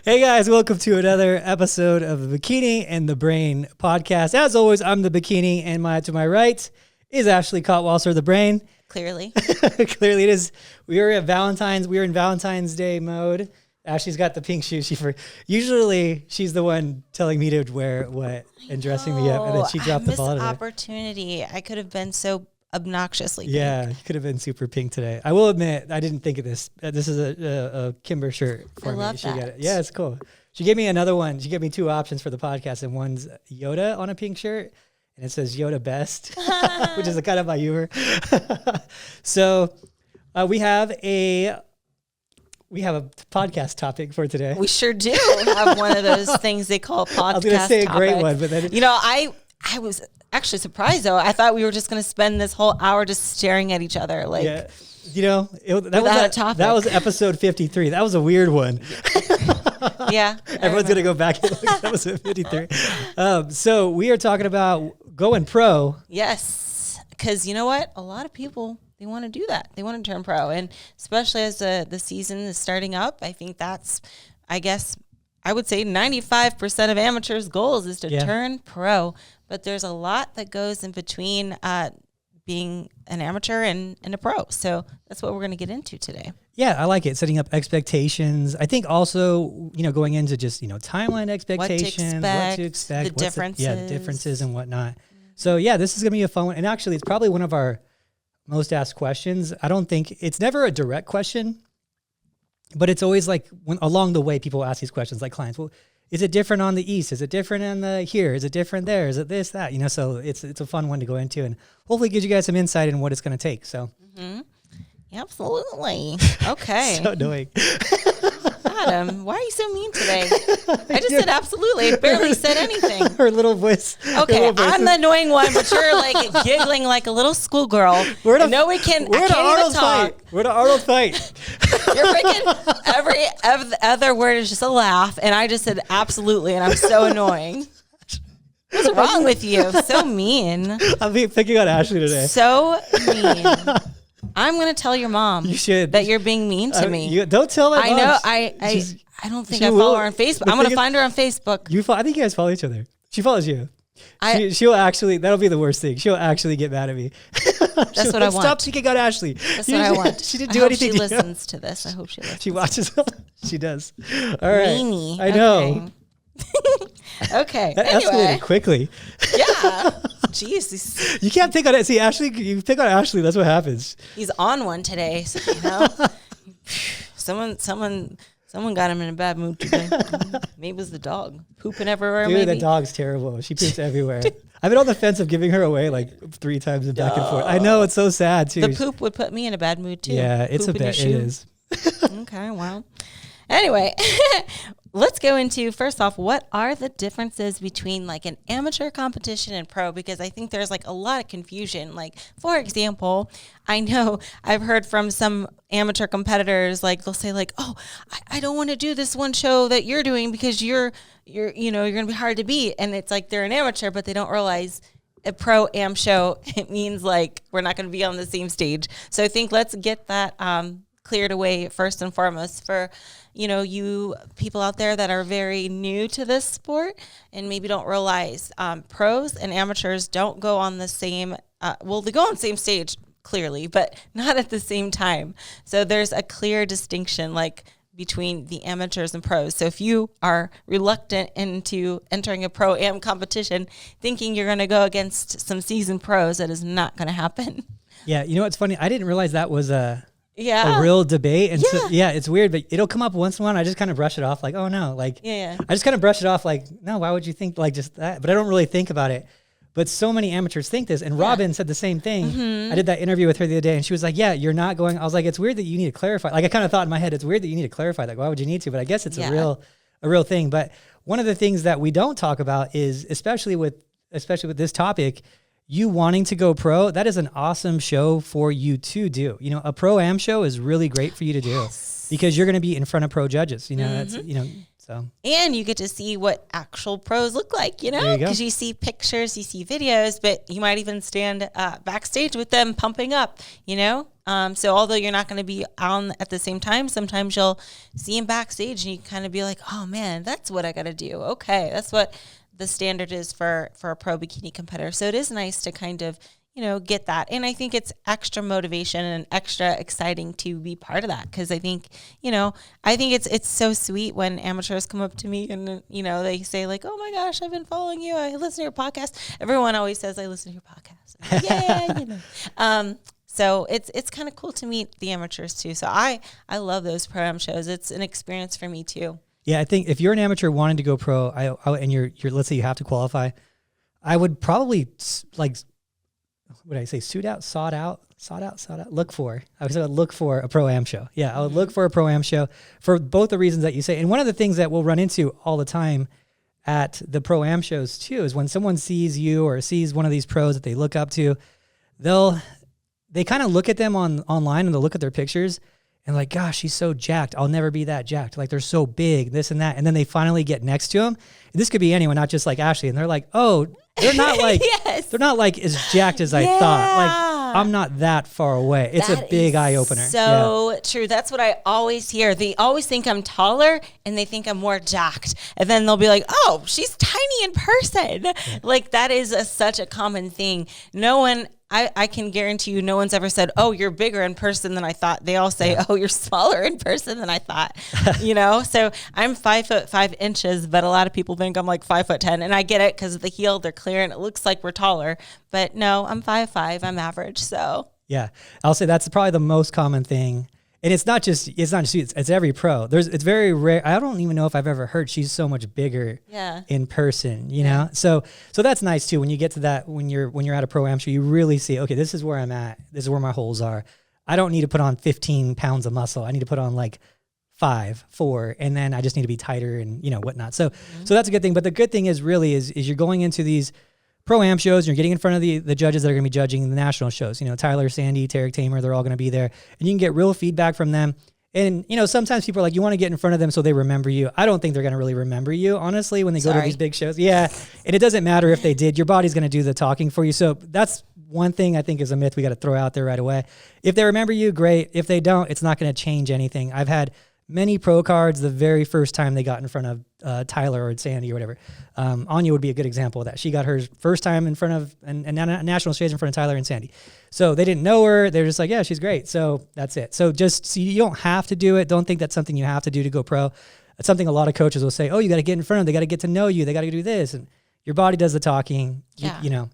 Hey guys, welcome to another episode of the Bikini and The Brain podcast. As always, I'm the Bikini, and to my right is Ashley Cotwalser, the Brain. Clearly. Clearly it is. We are in Valentine's Day mode. Ashley's got the pink shoes. Usually she's the one telling me to wear what and dressing me up, and then she dropped the ball today. Opportunity. I could have been so obnoxiously pink. Yeah, you could have been super pink today. I will admit, I didn't think of this. This is a Kimber shirt for me. Love that. Got it. Yeah, it's cool. She gave me another one. She gave me two options for the podcast, and one's Yoda on a pink shirt, and it says Yoda best, which is kind of my humor. So we have a podcast topic for today. We sure do have one of those things they call podcast. I was going to say a great one, but then I was actually surprised though. I thought we were just going to spend this whole hour just staring at each other, like. Yeah. That was episode 53. That was a weird one. Yeah. Everyone's going to go back and look at episode 53. So we are talking about going pro. Yes. Because you know what? A lot of people, they want to do that. They want to turn pro. And especially as the season is starting up, I think that's, I guess, I would say 95% of amateurs' goals is to turn pro. But there's a lot that goes in between being an amateur and a pro. So that's what we're going to get into today. Yeah, I like it. Setting up expectations. I think also, going into just, timeline expectations, what to expect, the differences. Differences and whatnot. So yeah, this is going to be a fun one. And actually, it's probably one of our most asked questions. I don't think it's never a direct question, but it's always like along the way, people ask these questions like clients. Well, is it different on the East? Is it different on the here? Is it different there? Is it this, that? So it's a fun one to go into and hopefully gives you guys some insight in what it's going to take. So. Mm-hmm. Absolutely. Okay. So annoying. Adam, why are you so mean today? I just said absolutely. I barely said anything. Her little voice. Okay, I'm the annoying one, but you're like giggling like a little schoolgirl. We're the Arnold fight. We're the Arnold fight. You're freaking every other word is just a laugh, and I just said absolutely, and I'm so annoying. What's wrong with you? So mean. I'm picking on Ashley today. So mean. I'm going to tell your mom. You should. That you're being mean to me. Don't tell my mom. I know. I don't think I follow her on Facebook. I'm going to find her on Facebook. I think you guys follow each other. She follows you. She'll actually, that'll be the worst thing. She'll actually get mad at me. That's what I want. Stop picking on Ashley. That's what I want. She didn't do anything. She listens to this. I hope she listens. She watches. She does. All right. Meanie. I know. Okay. That escalated quickly. Yeah. Jeez. You can't pick on it. See, Ashley, you pick on Ashley. That's what happens. He's on one today. So, someone got him in a bad mood today. Maybe it was the dog pooping everywhere. Dude, the dog's terrible. She poops everywhere. I've been on the fence of giving her away like 3 times and back and forth. I know, it's so sad too. The poop would put me in a bad mood too. Yeah, it's a bit. It is. Okay, well. Anyway, let's go into, first off, what are the differences between like an amateur competition and pro? Because I think there's like a lot of confusion. Like, for example, I know I've heard from some amateur competitors, like they'll say like, oh, I don't want to do this one show that you're doing because you're going to be hard to beat. And it's like they're an amateur, but they don't realize a pro am show, it means like we're not going to be on the same stage. So I think let's get that cleared away first and foremost for you people out there that are very new to this sport and maybe don't realize pros and amateurs don't go on the same, they go on the same stage clearly, but not at the same time. So there's a clear distinction like between the amateurs and pros. So if you are reluctant into entering a pro-am competition, thinking you're going to go against some seasoned pros, that is not going to happen. Yeah, what's funny? I didn't realize that was a real debate. And so, it's weird, but it'll come up once in a while. I just kind of brush it off like, oh no, like, I just kind of brush it off like, no, why would you think like just that? But I don't really think about it. But so many amateurs think this. And Robin said the same thing. Mm-hmm. I did that interview with her the other day and she was like, yeah, you're not going. I was like, it's weird that you need to clarify. Like I kind of thought in my head, it's weird that you need to clarify that. Why would you need to? But I guess it's a real thing. But one of the things that we don't talk about is, especially with this topic, you wanting to go pro, that is an awesome show for you to do. A pro-am show is really great for you to do because you're going to be in front of pro judges. That's, so. And you get to see what actual pros look like, because you see pictures, you see videos, but you might even stand backstage with them pumping up, So although you're not going to be on at the same time, sometimes you'll see him backstage and you kind of be like, oh man, that's what I got to do. Okay. That's what the standard is for a pro bikini competitor. So it is nice to kind of, get that. And I think it's extra motivation and extra exciting to be part of that. Cause I think, I think it's so sweet when amateurs come up to me and, they say like, oh my gosh, I've been following you. I listen to your podcast. Everyone always says I listen to your podcast. Yeah. So it's kind of cool to meet the amateurs too. So I love those pro-am shows. It's an experience for me too. Yeah. I think if you're an amateur wanting to go pro, and you're let's say you have to qualify, I would probably look for a pro-am show. Yeah. I would look for a pro-am show for both the reasons that you say. And one of the things that we'll run into all the time at the pro-am shows too, is when someone sees you or sees one of these pros that they look up to, they kind of look at them online and they'll look at their pictures and like, gosh, she's so jacked. I'll never be that jacked. Like they're so big, this and that. And then they finally get next to them. This could be anyone, not just like Ashley. And they're like, oh, they're not like, yes. They're not like as jacked as I thought. Like I'm not that far away. It's a big eye opener. So true. That's what I always hear. They always think I'm taller and they think I'm more jacked. And then they'll be like, oh, she's tiny in person. Yeah. Like that is such a common thing. No one, I can guarantee you no one's ever said, oh, you're bigger in person than I thought. They all say, oh, you're smaller in person than I thought, So I'm 5'5" but a lot of people think I'm like 5'10", and I get it because of the heel, they're clear and it looks like we're taller, but no, I'm 5'5", I'm average. So yeah, I'll say that's probably the most common thing. And it's not just you, it's every pro. It's very rare. I don't even know if I've ever heard she's so much bigger in person, you know? So that's nice too. When you get to that, when you're at a pro-am show, you really see, okay, this is where I'm at. This is where my holes are. I don't need to put on 15 pounds of muscle. I need to put on like 5, 4, and then I just need to be tighter and, whatnot. So that's a good thing. But the good thing is you're going into these pro-am shows, you're getting in front of the judges that are going to be judging the national shows. Tyler, Sandy, Tarek Tamer, they're all going to be there. And you can get real feedback from them. And, sometimes people are like, you want to get in front of them so they remember you. I don't think they're going to really remember you, honestly, when they go to these big shows. Yeah. And it doesn't matter if they did. Your body's going to do the talking for you. So that's one thing I think is a myth we got to throw out there right away. If they remember you, great. If they don't, it's not going to change anything. I've had many pro cards the very first time they got in front of Tyler or Sandy or whatever. Anya would be a good example of that. She got hers first time in front of a national stage in front of Tyler and Sandy. So they didn't know her. They're just like, yeah, she's great. So that's it. So you don't have to do it. Don't think that's something you have to do to go pro. It's something a lot of coaches will say, oh, you got to get in front of them. They got to get to know you. They got to do this. And your body does the talking. Yeah.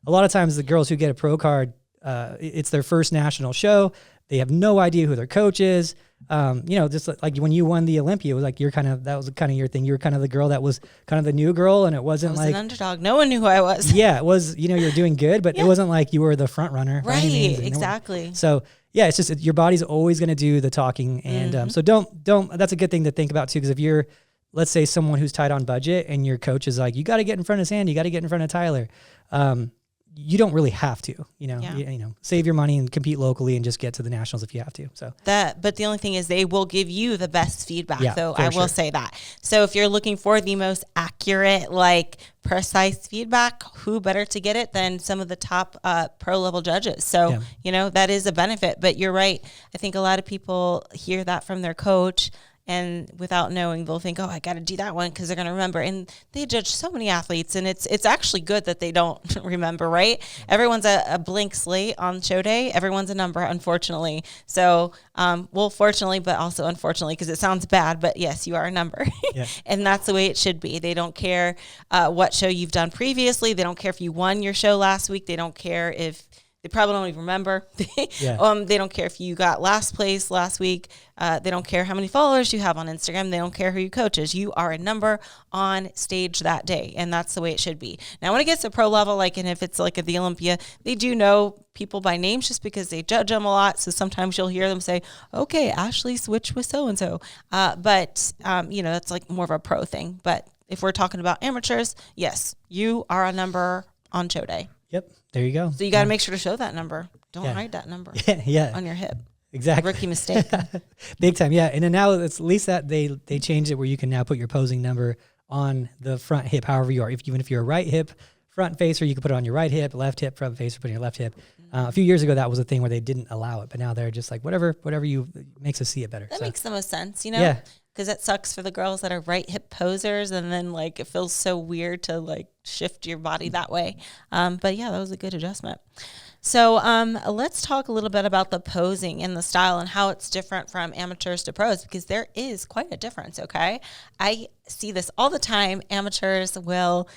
A lot of times the girls who get a pro card, it's their first national show. They have no idea who their coach is. Just like when you won the Olympia, it was like that was kind of your thing. You were kind of the girl that was kind of the new girl, and it wasn't like an underdog. No one knew who I was. Yeah, it was. You're doing good, but it wasn't like you were the front runner. Right. Exactly. So yeah, it's just your body's always going to do the talking, and so don't. That's a good thing to think about too, because if you're, let's say, someone who's tight on budget, and your coach is like, you got to get in front of Sandy, you got to get in front of Tyler. You don't really have to, save your money and compete locally and just get to the nationals if you have to. But the only thing is they will give you the best feedback, though. I will say that. So if you're looking for the most accurate, precise feedback, who better to get it than some of the top pro level judges? So, that is a benefit, but you're right. I think a lot of people hear that from their coach, and without knowing, they'll think, oh, I got to do that one because they're going to remember. And they judge so many athletes, and it's actually good that they don't remember, right? Everyone's a blank slate on show day. Everyone's a number, unfortunately. So, fortunately, but also unfortunately, because it sounds bad, but yes, you are a number. Yeah. And that's the way it should be. They don't care what show you've done previously. They don't care if you won your show last week. They don't care if they probably don't even remember. They don't care if you got last place last week. They don't care how many followers you have on Instagram. They don't care who your coach is. You are a number on stage that day, and that's the way it should be. Now, when it gets to pro level, and if it's like at the Olympia, they do know people by names just because they judge them a lot. So sometimes you'll hear them say, okay, Ashley switched with so-and-so. But that's like more of a pro thing. But if we're talking about amateurs, yes, you are a number on show day. Yep. There you go. So you got to make sure to show that number. Don't hide that number on your hip. Exactly. Rookie mistake. Big time. Yeah. And then now it's at least that they changed it where you can now put your posing number on the front hip, however you are. Even if you're a right hip front facer, you could put it on your right hip, left hip, front facer, put it on your left hip. A few years ago, that was a thing where they didn't allow it, but now they're just like, whatever you makes us see it better. That makes the most sense, Yeah. Because that sucks for the girls that are right hip posers, and then like it feels so weird to like shift your body that way. But yeah, that was a good adjustment. So let's talk a little bit about the posing and the style and how it's different from amateurs to pros, because there is quite a difference, okay? I see this all the time. Amateurs will,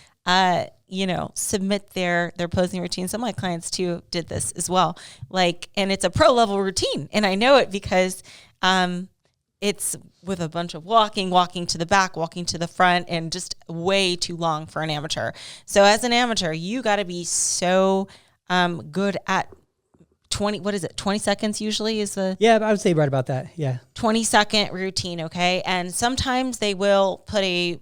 submit their posing routine. Some of my clients too did this as well. And it's a pro level routine. And I know it because it's with a bunch of walking to the back, walking to the front, and just way too long for an amateur. So as an amateur, you got to be so good at 20 seconds usually is the... Yeah, I would say right about that, yeah. 20-second routine, okay? And sometimes they will put a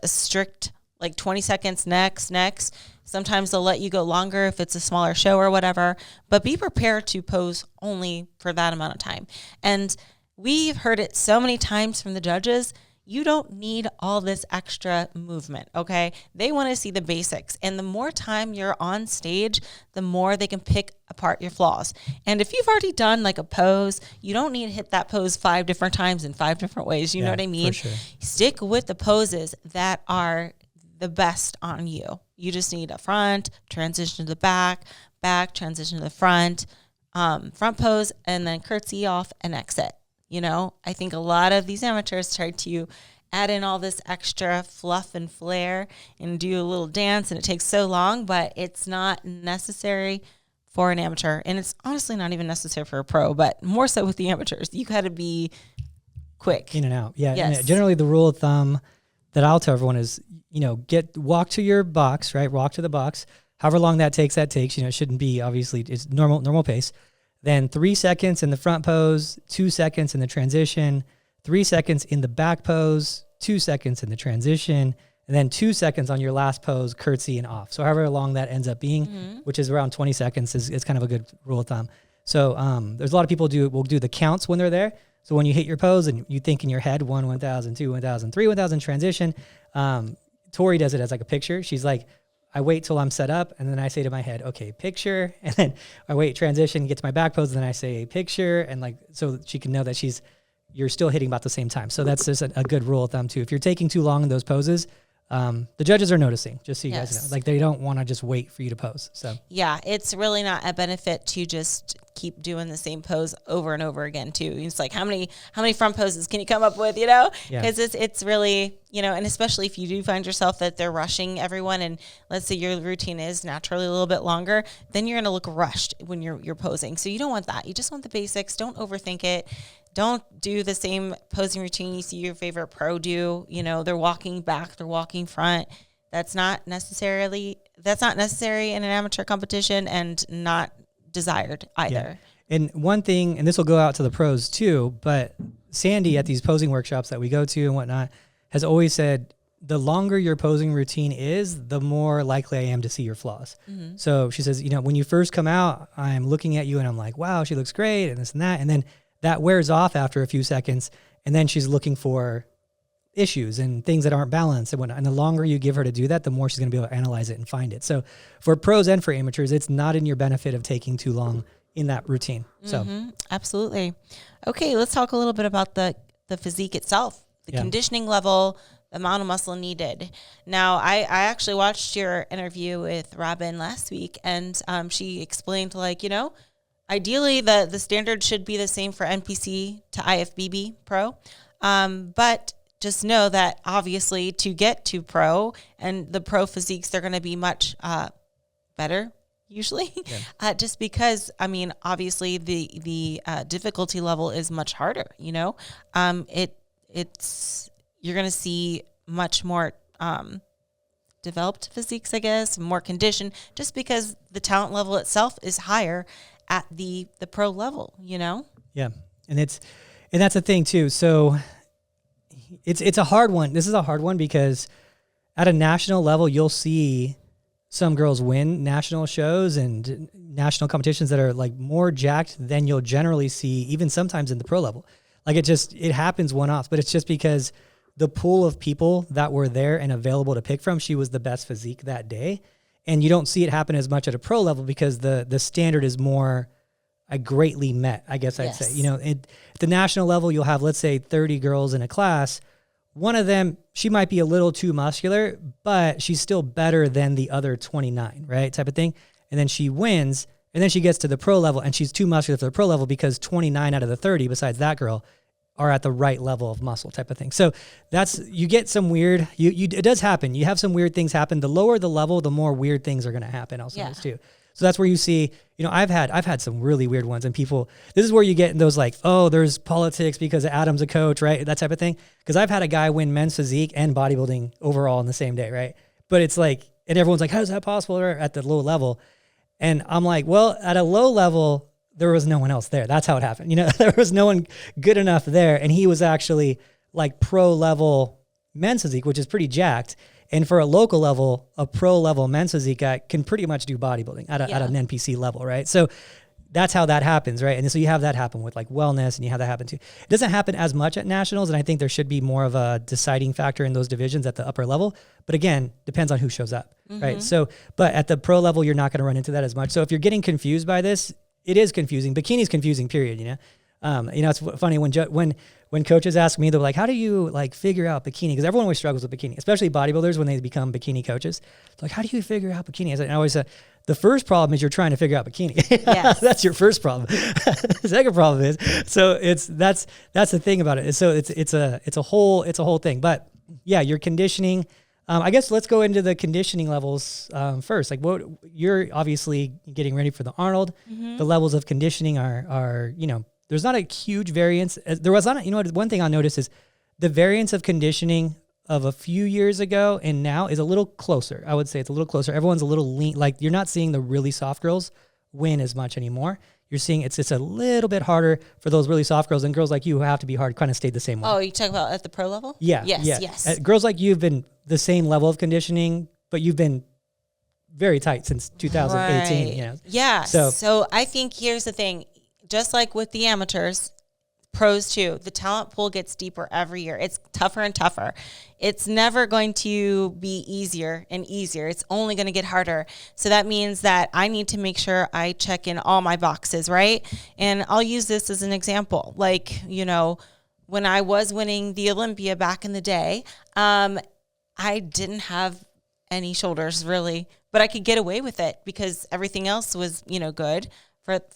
strict, 20 seconds next. Sometimes they'll let you go longer if it's a smaller show or whatever. But be prepared to pose only for that amount of time. And we've heard it so many times from the judges, you don't need all this extra movement, okay? They want to see the basics. And the more time you're on stage, the more they can pick apart your flaws. And if you've already done a pose, you don't need to hit that pose 5 different times in 5 different ways. You know what I mean? For sure. Stick with the poses that are the best on you. You just need a front, transition to the back, transition to the front pose, and then curtsy off and exit. I think a lot of these amateurs try to add in all this extra fluff and flair and do a little dance, and it takes so long, but it's not necessary for an amateur. And it's honestly not even necessary for a pro, but more so with the amateurs. You got to be quick. In and out. Yeah. Yes. And generally the rule of thumb that I'll tell everyone is, walk to your box, right? Walk to the box. However long that takes. It shouldn't be, obviously, it's normal pace. Then 3 seconds in the front pose, 2 seconds in the transition, 3 seconds in the back pose, 2 seconds in the transition, and then 2 seconds on your last pose, curtsy and off. So however long that ends up being, which is around 20 seconds, is kind of a good rule of thumb. So there's a lot of people will do the counts when they're there. So when you hit your pose and you think in your head, 1, 1,000, 2, 1,000, 3, 1,000 transition, Tori does it as a picture. She's like, I wait till I'm set up, and then I say to my head, okay, picture, and then I wait, transition, get to my back pose, and then I say picture, and so she can know that you're still hitting about the same time. So that's just a good rule of thumb too. If you're taking too long in those poses, the judges are noticing, just so you guys know. They don't want to just wait for you to pose. So yeah, it's really not a benefit to just keep doing the same pose over and over again too. It's like, how many front poses can you come up with, because it's really, and especially if you do find yourself that they're rushing everyone, and let's say your routine is naturally a little bit longer, then you're going to look rushed when you're posing. So you don't want that. You just want the basics. Don't overthink it. Don't do the same posing routine you see your favorite pro do. They're walking back, they're walking front. That's not necessary in an amateur competition, and not desired either. Yeah. And one thing, and this will go out to the pros too, but Sandy at these posing workshops that we go to and whatnot has always said, the longer your posing routine is, the more likely I am to see your flaws. Mm-hmm. So she says, when you first come out, I'm looking at you and I'm like, wow, she looks great, and this and that. And then that wears off after a few seconds, and then she's looking for issues and things that aren't balanced and whatnot. And the longer you give her to do that, the more she's going to be able to analyze it and find it. So for pros and for amateurs, it's not in your benefit of taking too long in that routine. So absolutely. Okay, let's talk a little bit about the physique itself, the conditioning level, the amount of muscle needed. Now, I actually watched your interview with Robin last week, and she explained, ideally, the standard should be the same for NPC to IFBB Pro, but just know that obviously to get to Pro and the Pro physiques, they're going to be much better usually, just because obviously the difficulty level is much harder. You're going to see much more developed physiques, I guess, more conditioned, just because the talent level itself is higher at the pro level, Yeah. And that's the thing too. So it's a hard one. This is a hard one because at a national level, you'll see some girls win national shows and national competitions that are more jacked than you'll generally see, even sometimes in the pro level. It happens one-offs, but it's just because the pool of people that were there and available to pick from, she was the best physique that day. And you don't see it happen as much at a pro level because the standard is more greatly met, I guess I'd say. You know, at the national level, you'll have, let's say, 30 girls in a class. One of them, she might be a little too muscular, but she's still better than the other 29, right? Type of thing. And then she wins, and then she gets to the pro level, and she's too muscular for the pro level because 29 out of the 30, besides that girl, are at the right level of muscle type of thing. So that's, you get some weird, it does happen. You have some weird things happen. The lower the level, the more weird things are going to happen also too. So that's where you see, you know, I've had some really weird ones, and people, this is where you get in those like, oh, there's politics because Adam's a coach, right? That type of thing. Because I've had a guy win men's physique and bodybuilding overall in the same day, right? But it's like, and everyone's like, how is that possible at the low level? And I'm like, well, at a low level, there was no one else there. That's how it happened. You know, there was no one good enough there. And he was actually like pro level men's physique, which is pretty jacked. And for a local level, a pro level men's physique guy can pretty much do bodybuilding at an NPC level, right? So that's how that happens, right? And so you have that happen with like wellness, and you have that happen too. It doesn't happen as much at nationals, and I think there should be more of a deciding factor in those divisions at the upper level. But again, depends on who shows up, right? So, but at the pro level, you're not going to run into that as much. So if you're getting confused by this, it is confusing. Bikini's confusing, period, you know? You know, it's funny when coaches ask me, they're like, how do you like figure out bikini? Because everyone always struggles with bikini, especially bodybuilders when they become bikini coaches. It's like, how do you figure out bikini? I always say, the first problem is you're trying to figure out bikini. Yes. That's your first problem. The second problem is, so that's the thing about it. So it's a whole thing. But yeah, your conditioning. I guess let's go into the conditioning levels first. Like, what you're obviously getting ready for the Arnold. The levels of conditioning are, you know, there's not a huge variance. There was not, you know what, one thing I noticed is the variance of conditioning of a few years ago and now is a little closer. I would say it's a little closer. Everyone's a little lean. Like, you're not seeing the really soft girls win as much anymore. You're seeing it's a little bit harder for those really soft girls, and girls like you who have to be hard kind of stayed the same way. Oh, you talking about at the pro level? Yeah. Yes. Girls like you have been the same level of conditioning, but you've been very tight since 2018. Right. You know? Yeah. So I think here's the thing. Just like with the amateurs, pros too, the talent pool gets deeper every year. It's tougher and tougher. It's never going to be easier and easier. It's only going to get harder. So that means that I need to make sure I check in all my boxes, right? And I'll use this as an example. Like, you know, when I was winning the Olympia back in the day, I didn't have any shoulders really, but I could get away with it because everything else was, you know, good.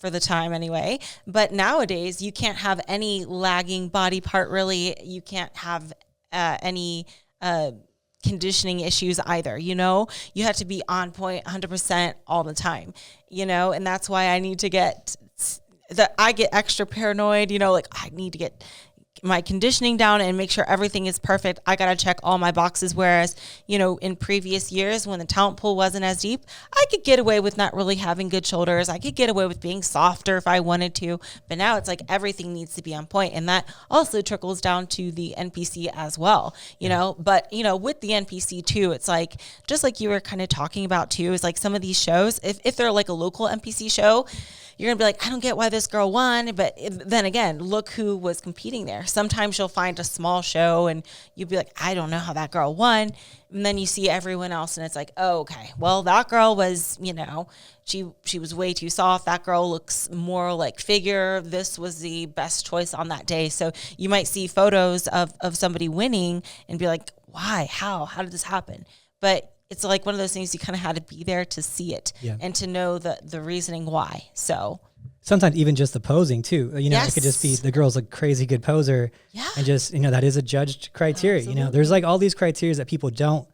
For the time anyway. But nowadays, you can't have any lagging body part really. You can't have any conditioning issues either, you know? You have to be on point 100% all the time, you know? And that's why I need to I get extra paranoid, you know, like I need to get my conditioning down and make sure everything is perfect. I got to check all my boxes. Whereas, you know, in previous years when the talent pool wasn't as deep, I could get away with not really having good shoulders. I could get away with being softer if I wanted to. But now it's like everything needs to be on point. And that also trickles down to the NPC as well, you know. But, you know, with the NPC too, it's like, just like you were kind of talking about too, is like some of these shows, if they're like a local NPC show, you're going to be like, I don't get why this girl won. But then again, look who was competing there. Sometimes you'll find a small show and you'll be like, I don't know how that girl won. And then you see everyone else and it's like, oh, okay, well, that girl was, you know, she was way too soft. That girl looks more like figure. This was the best choice on that day. So you might see photos of somebody winning and be like, why? How did this happen? But it's like one of those things you kind of had to be there to see it and to know the reasoning why. So sometimes even just the posing too, you know, it could just be the girl's a crazy good poser and just, you know, that is a judged criteria. Absolutely. You know, there's like all these criteria that people don't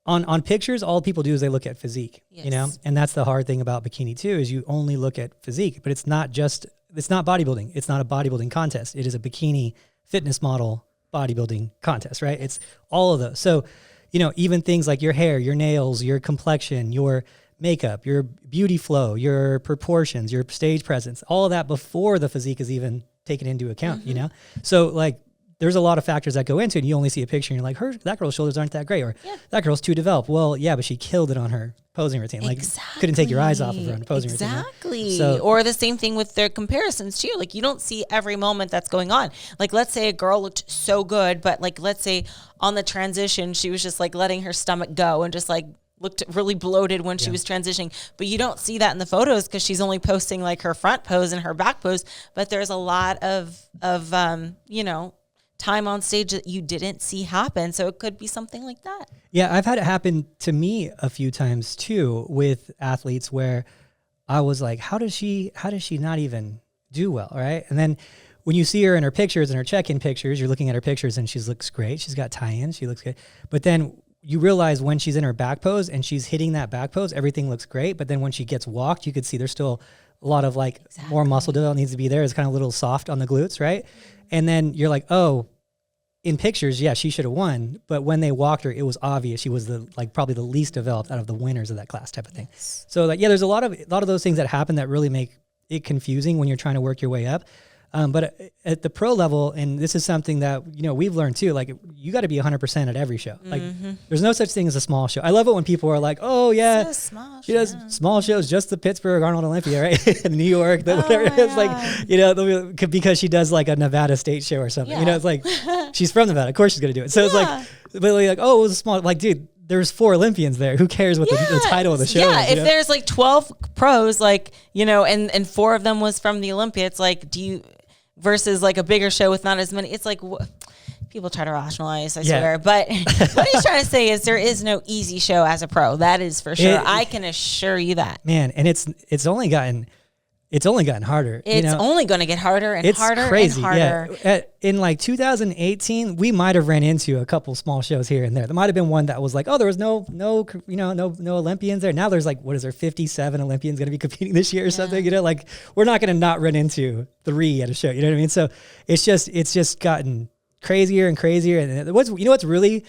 on pictures. All people do is they look at physique, you know, and that's the hard thing about bikini too, is you only look at physique, but it's not bodybuilding. It's not a bodybuilding contest. It is a bikini fitness model bodybuilding contest, right? It's all of those. So, you know, even things like your hair, your nails, your complexion, your makeup, your beauty flow, your proportions, your stage presence, all of that before the physique is even taken into account, you know? So like there's a lot of factors that go into it. And you only see a picture and you're like, that girl's shoulders aren't that great, or that girl's too developed. Well, yeah, but she killed it on her posing routine. Like, couldn't take your eyes off of her on a posing routine. Exactly. So, or the same thing with their comparisons too. Like, you don't see every moment that's going on. Like, let's say a girl looked so good, but like, let's say on the transition, she was just like letting her stomach go and just like looked really bloated when she was transitioning. But you don't see that in the photos because she's only posting like her front pose and her back pose. But there's a lot of you know, time on stage that you didn't see happen. So it could be something like that. Yeah, I've had it happen to me a few times too with athletes where I was like, how does she not even do well, right? And then when you see her in her pictures and her check-in pictures, you're looking at her pictures and she looks great. She's got tie-ins, she looks good. But then you realize when she's in her back pose and she's hitting that back pose, everything looks great. But then when she gets walked, you could see there's still a lot of like more muscle development needs to be there. It's kind of a little soft on the glutes, right? And then you're like, oh, in pictures, yeah, she should have won. But when they walked her, it was obvious she was probably the least developed out of the winners of that class type of thing. Yes. So like, yeah, there's a lot of those things that happen that really make it confusing when you're trying to work your way up. But at the pro level, and this is something that, you know, we've learned too, like you got to be 100% at every show. Like there's no such thing as a small show. I love it when people are like, oh yeah, she does small shows, just the Pittsburgh Arnold Olympia, right? In New York, whatever it is, like, you know, because she does like a Nevada state show or something, you know, it's like, she's from Nevada. Of course she's going to do it. So it's like, but like, oh, it was a small, like, dude, there's 4 Olympians there. Who cares what the title of the show is? Yeah, if there's like 12 pros, like, you know, and 4 of them was from the Olympia, it's like, versus like a bigger show with not as many. It's like people try to rationalize, I swear. But what he's trying to say is there is no easy show as a pro. That is for sure. I can assure you that. Man, and it's only gotten harder. It's only going to get harder and harder crazy. and harder. Yeah. In like 2018, we might have ran into a couple small shows here and there. There might have been one that was like, oh, there was no Olympians there. Now there's like, what is there, 57 Olympians going to be competing this year or something? You know, like we're not going to not run into 3 at a show. You know what I mean? So it's just gotten crazier and crazier. And what's really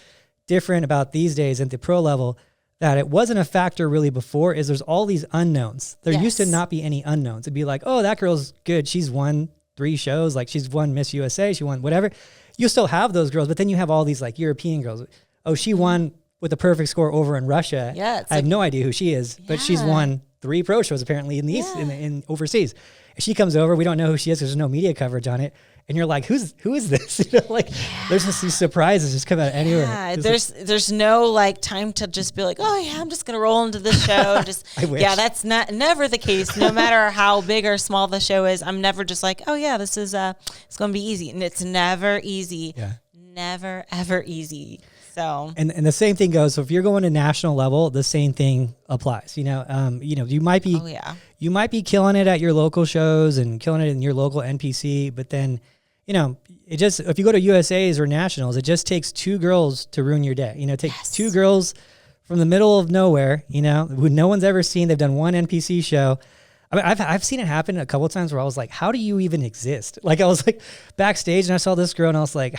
different about these days at the pro level that it wasn't a factor really before is there's all these unknowns. There used to not be any unknowns. It'd be like, oh, that girl's good. She's won 3 shows. Like she's won Miss USA. She won whatever. You still have those girls, but then you have all these like European girls. Oh, she won with a perfect score over in Russia. Yeah, I have no idea who she is, but she's won 3 pro shows apparently in the East, in overseas. If she comes over, we don't know who she is because there's no media coverage on it. And you're like, who is this? You know, like there's just these surprises just come out of anywhere. Yeah, there's no like time to just be like, oh yeah, I'm just gonna roll into this show. And just I wish. Yeah, that's never the case. No matter how big or small the show is, I'm never just like, oh yeah, this is it's gonna be easy. And it's never easy. Yeah. Never ever easy. So and the same thing goes. So if you're going to national level, the same thing applies. You know, you might be killing it at your local shows and killing it in your local NPC, but then, you know, if you go to USA's or nationals, it just takes 2 girls to ruin your day. You know, it takes 2 girls from the middle of nowhere, you know, who no one's ever seen. They've done one NPC show. I mean, I've seen it happen a couple of times where I was like, how do you even exist? Like I was like backstage and I saw this girl and I was like,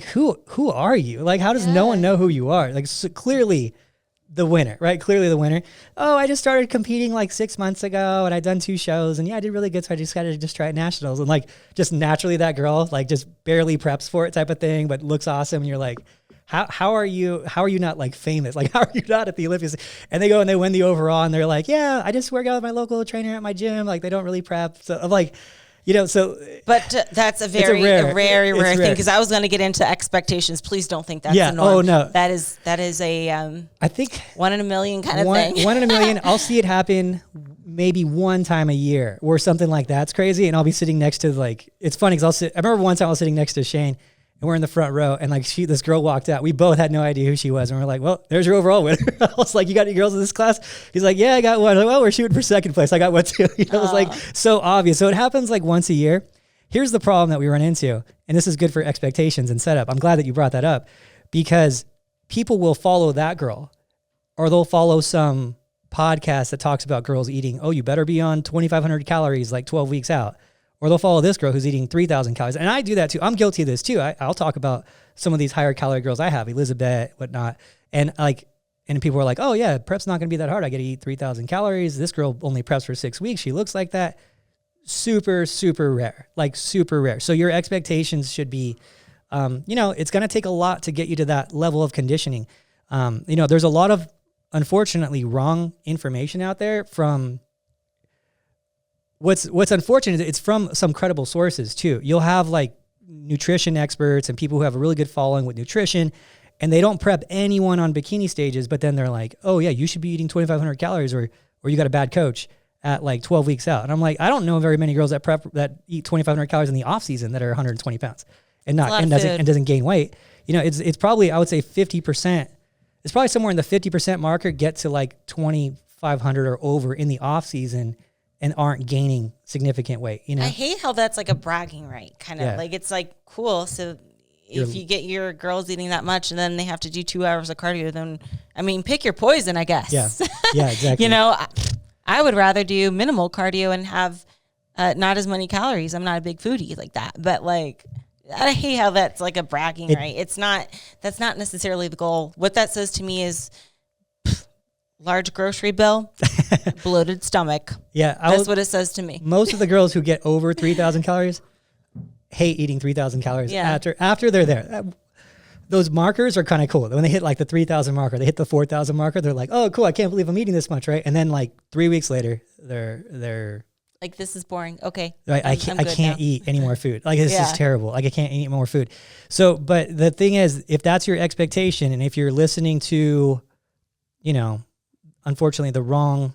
who are you? Like, how does no one know who you are? Like, so clearly the winner, right? Clearly the winner. Oh, I just started competing like 6 months ago and I'd done 2 shows and yeah, I did really good. So I just got to just try at nationals. And like, just naturally that girl, like just barely preps for it type of thing, but looks awesome. And you're like, how are you not like famous? Like, how are you not at the Olympics? And they go and they win the overall and they're like, yeah, I just work out with my local trainer at my gym. Like they don't really prep. So I'm like, you know, so. But that's a very rare thing because I was going to get into expectations. Please don't think that's the norm. Oh no, that is a I think 1 in a million kind of thing. 1 in a million. I'll see it happen maybe 1 time a year or something like that's crazy. And I'll be sitting next to like, it's funny because I remember one time I was sitting next to Shane and we're in the front row and like this girl walked out. We both had no idea who she was. And we're like, well, there's your overall winner. I was like, you got any girls in this class? He's like, yeah, I got one. Like, well, we're shooting for 2nd place. I got one too. You know, it was like so obvious. So it happens like once a year. Here's the problem that we run into, and this is good for expectations and setup. I'm glad that you brought that up because people will follow that girl or they'll follow some podcast that talks about girls eating, oh, you better be on 2,500 calories like 12 weeks out. Or they'll follow this girl who's eating 3,000 calories. And I do that too. I'm guilty of this too. I'll talk about some of these higher calorie girls I have, Elizabeth, whatnot. And people are like, oh yeah, prep's not going to be that hard. I got to eat 3,000 calories. This girl only preps for 6 weeks. She looks like that. Super, super rare, like super rare. So your expectations should be it's going to take a lot to get you to that level of conditioning. There's a lot of, unfortunately, wrong information out there from what's unfortunate is it's from some credible sources too. You'll have like nutrition experts and people who have a really good following with nutrition, and they don't prep anyone on bikini stages, but then they're like, oh yeah, you should be eating 2,500 calories or you got a bad coach at like 12 weeks out. And I'm like, I don't know very many girls that eat 2,500 calories in the off season that are 120 pounds and doesn't gain weight. It's probably, I would say 50%. It's probably somewhere in the 50% marker get to like 2,500 or over in the off season and aren't gaining significant weight. I hate how that's like a bragging right, kind of like it's like cool. So if you get your girls eating that much and then they have to do 2 hours of cardio, then pick your poison, I guess. Yeah, exactly. I would rather do minimal cardio and have not as many calories. I'm not a big foodie like that, but like I hate how that's like a bragging right. That's not necessarily the goal. What that says to me is large grocery bill, bloated stomach. Yeah. That's what it says to me. Most of the girls who get over 3,000 calories hate eating 3,000 calories after they're there. Those markers are kind of cool. When they hit like the 3,000 marker, they hit the 4,000 marker, they're like, oh, cool, I can't believe I'm eating this much, right? And then like 3 weeks later, they're like, this is boring. Okay. Right, I can't eat any more food. Like, this is terrible. Like, I can't eat more food. So, but the thing is, if that's your expectation and if you're listening to, unfortunately, the wrong,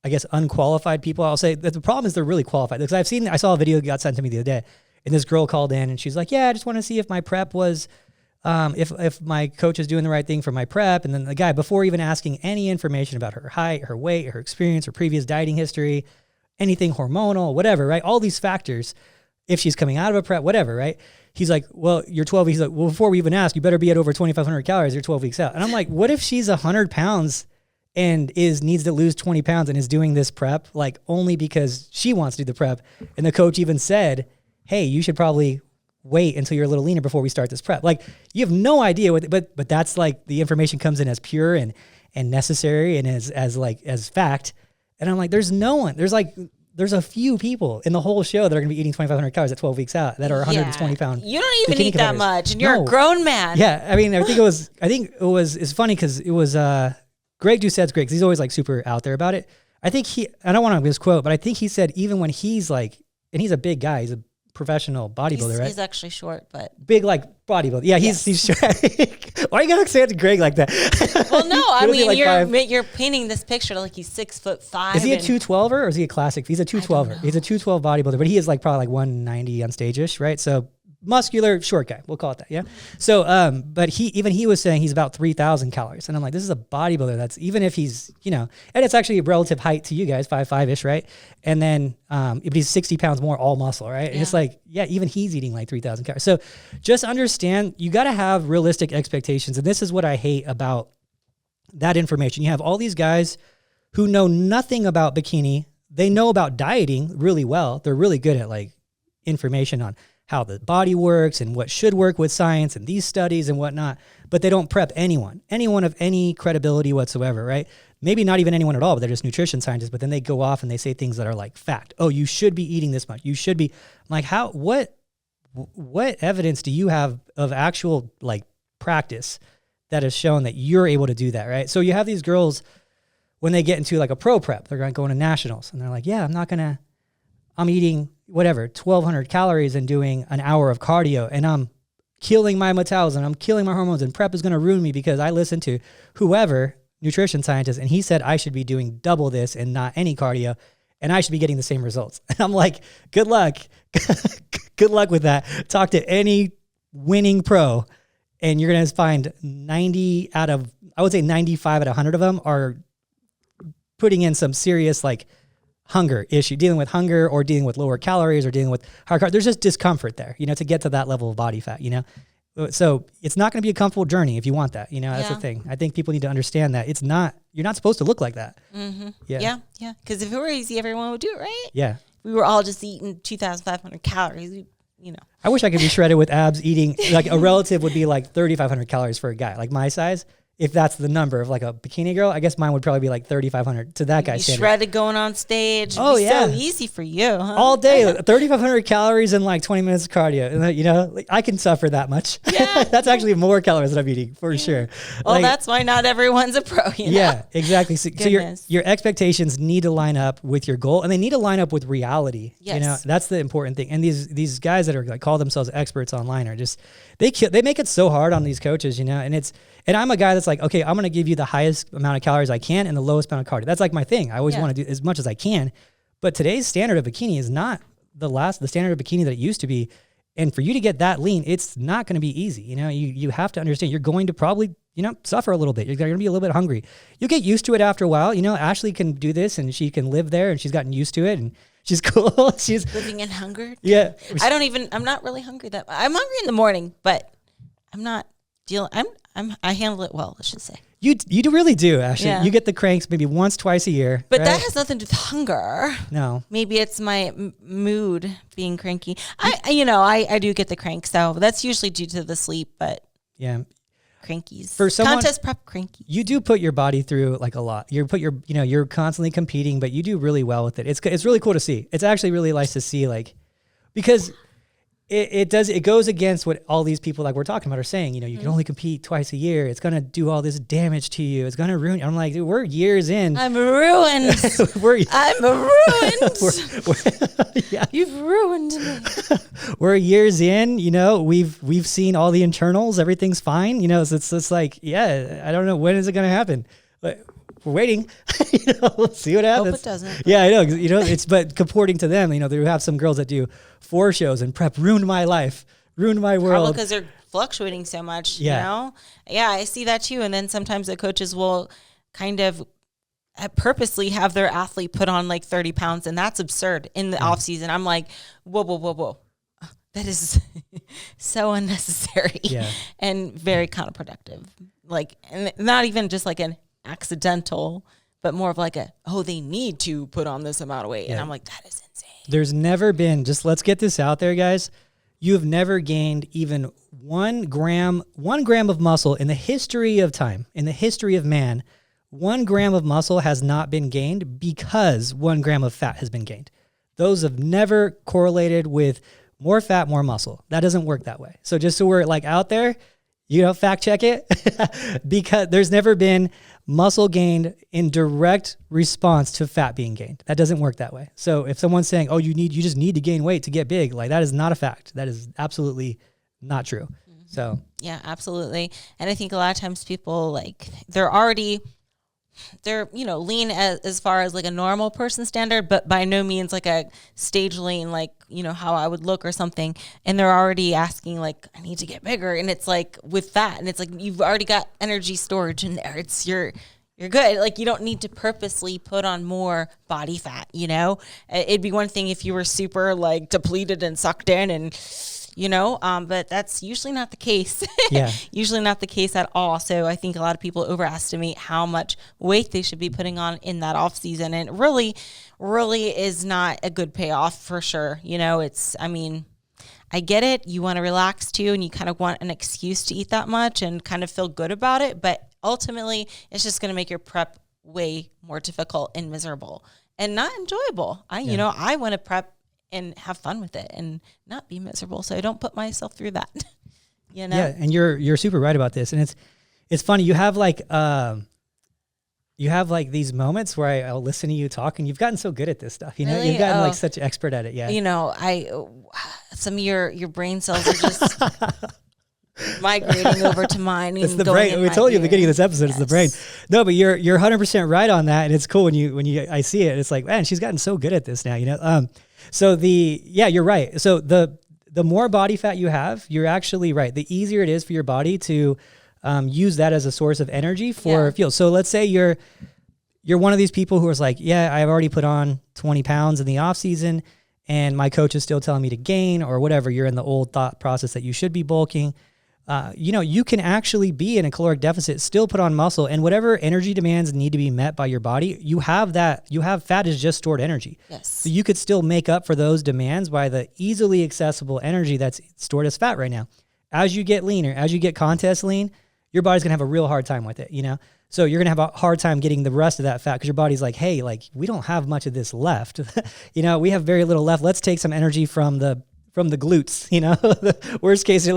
I guess, unqualified people, I'll say that the problem is they're really qualified. Because I saw a video that got sent to me the other day, and this girl called in and she's like, yeah, I just want to see if my prep was, if my coach is doing the right thing for my prep. And then the guy, before even asking any information about her height, her weight, her experience, her previous dieting history, anything hormonal, whatever, right? All these factors, if she's coming out of a prep, whatever, right? He's like, well, you're 12 weeks. He's like, well, before we even ask, you better be at over 2,500 calories. You're 12 weeks out. And I'm like, what if she's 100 pounds and needs to lose 20 pounds and is doing this prep like only because she wants to do the prep? And the coach even said, hey, you should probably wait until you're a little leaner before we start this prep. Like, you have no idea but that's like the information comes in as pure and necessary and as fact. And I'm like, there's a few people in the whole show that are going to be eating 2,500 calories at 12 weeks out that are 120 pounds. You don't even eat that much, and you're a grown man. Yeah, I think it was. It's funny because it was Greg Doucette's great because he's always like super out there about it. I think I don't want to misquote, but I think he said even when he's like, and he's a big guy, he's a professional bodybuilder, right? He's actually short, but big like bodybuilder. Yeah, he's short. Why are you gonna say it to Greg like that? Well, no, I mean you're painting this picture like he's 6'5". Is he a 212er or is he a classic? He's a 212er. He's a 212 bodybuilder, but he is like probably like 190 on stage-ish, right? So muscular, short guy. We'll call it that, yeah? So, but he was saying he's about 3,000 calories. And I'm like, this is a bodybuilder. That's, even if he's, and it's actually a relative height to you guys, 5'5"-ish, right? And then, if he's 60 pounds more, all muscle, right? Yeah. And it's like, yeah, even he's eating like 3,000 calories. So just understand, you got to have realistic expectations. And this is what I hate about that information. You have all these guys who know nothing about bikini. They know about dieting really well. They're really good at like information on how the body works and what should work with science and these studies and whatnot, but they don't prep anyone of any credibility whatsoever, right? Maybe not even anyone at all, but they're just nutrition scientists, but then they go off and they say things that are like fact. Oh, you should be eating this much. You should be. I'm like, what evidence do you have of actual like practice that has shown that you're able to do that, right? So you have these girls, when they get into like a pro prep, they're going to nationals and they're like, yeah, I'm eating whatever, 1,200 calories and doing an hour of cardio, and I'm killing my metabolism, I'm killing my hormones, and prep is going to ruin me because I listened to whoever, nutrition scientist, and he said I should be doing double this and not any cardio, and I should be getting the same results. And I'm like, good luck. Good luck with that. Talk to any winning pro, and you're going to find 95 out of 100 of them are putting in some serious like hunger issue, dealing with hunger or dealing with lower calories or dealing with higher carbs. There's just discomfort there, to get to that level of body fat, So it's not going to be a comfortable journey if you want that, That's the thing. I think people need to understand that you're not supposed to look like that. Mm-hmm. Yeah. Because if it were easy, everyone would do it, right? Yeah. We were all just eating 2,500 calories, I wish I could be shredded with abs eating, like a relative would be like 3,500 calories for a guy. Like my size, if that's the number of like a bikini girl, I guess mine would probably be like 3,500 to that guy's standard. Shredded going on stage. Oh, yeah. So easy for you, huh? All day, 3,500 calories and like 20 minutes of cardio. And you know, like, I can suffer that much. Yeah. That's actually more calories than I'm eating for sure. Well, like, that's why not everyone's a pro, you know? Yeah, exactly. So your expectations need to line up with your goal, and they need to line up with reality. Yes. You know, that's the important thing. And these guys that are like call themselves experts online are just, they make it so hard on these coaches, you know, and I'm a guy that's like, okay, I'm going to give you the highest amount of calories I can and the lowest amount of cardio. That's like my thing. I always want to do as much as I can. But today's standard of bikini is not the standard of bikini that it used to be. And for you to get that lean, it's not going to be easy. You know, you have to understand you're going to probably, you know, suffer a little bit. You're going to be a little bit hungry. You'll get used to it after a while. You know, Ashley can do this and she can live there and she's gotten used to it and she's cool. She's living in hunger. Yeah. I'm not really hungry I'm hungry in the morning, but I'm not I handle it well, I should say. You really do, Ashley. Yeah. You get the cranks maybe once, twice a year. But that has nothing to do with hunger. No. Maybe it's my mood being cranky. I do get the cranks, so that's usually due to the sleep, but yeah. Crankies. For someone, contest prep cranky. You do put your body through like a lot. You're constantly competing, but you do really well with it. It's really cool to see. It's actually really nice to see, like, because it goes against what all these people like we're talking about are saying. You know, you can only compete twice a year. It's gonna do all this damage to you. It's gonna ruin you. I'm like, dude, we're years in. I'm ruined. I'm ruined. Yeah. You've ruined me. We're years in. You know, we've seen all the internals. Everything's fine. You know, so it's like, yeah, I don't know, when is it gonna happen, but we're waiting. You know, we'll see what happens. Hope it doesn't. Yeah, I know. You know, but comporting to them, you know, they have some girls that do 4 shows and prep ruined my life, ruined my world. Probably because they're fluctuating so much. Yeah. You know? Yeah, I see that too. And then sometimes the coaches will kind of purposely have their athlete put on like 30 pounds, and that's absurd in the off season. I'm like, whoa. That is so unnecessary and very counterproductive. Like, and not even just like an accidental, but more of like they need to put on this amount of weight. Yeah. And I'm like, that is insane. There's never been, just let's get this out there, guys. You have never gained even 1 gram of muscle in the history of time, in the history of man. 1 gram of muscle has not been gained because 1 gram of fat has been gained. Those have never correlated with more fat, more muscle. That doesn't work that way. So just so we're like out there, you know, fact check it, because there's never been muscle gained in direct response to fat being gained. That doesn't work that way. So if someone's saying, oh, you just need to gain weight to get big, like that is not a fact. That is absolutely not true. Mm-hmm. So yeah, absolutely. And I think a lot of times people like they're lean as far as like a normal person standard, but by no means like a stage lean, like, you know, how I would look or something. And they're already asking like, I need to get bigger. And it's like with that, and it's like, you've already got energy storage in there. It's you're good. Like you don't need to purposely put on more body fat, you know. It'd be one thing if you were super like depleted and sucked in and, you know, but that's usually not the case. Yeah. Usually not the case at all. So I think a lot of people overestimate how much weight they should be putting on in that off season. And it really is not a good payoff for sure. You know, I get it. You want to relax too, and you kind of want an excuse to eat that much and kind of feel good about it. But ultimately, it's just going to make your prep way more difficult and miserable and not enjoyable. I want to prep and have fun with it and not be miserable. So I don't put myself through that, you know? Yeah. And you're super right about this. And it's funny. You have like these moments where I'll listen to you talk, and you've gotten so good at this stuff, you know, really? You've gotten like such an expert at it. Yeah. You know, some of your brain cells are just migrating over to mine. It's the brain. We told you at the beginning of this episode, It's the brain. No, but you're 100% right on that. And it's cool when I see it, it's like, man, she's gotten so good at this now, you know? So you're right. So the more body fat you have, you're actually right. The easier it is for your body to use that as a source of energy for fuel. So let's say you're one of these people who is like, yeah, I've already put on 20 pounds in the off season and my coach is still telling me to gain or whatever. You're in the old thought process that you should be bulking. You can actually be in a caloric deficit, still put on muscle, and whatever energy demands need to be met by your body, you have that. You have fat as just stored energy. Yes. So you could still make up for those demands by the easily accessible energy that's stored as fat right now. As you get leaner, as you get contest lean, your body's going to have a real hard time with it, So you're going to have a hard time getting the rest of that fat because your body's like, hey, like we don't have much of this left. We have very little left. Let's take some energy from the glutes, the worst case.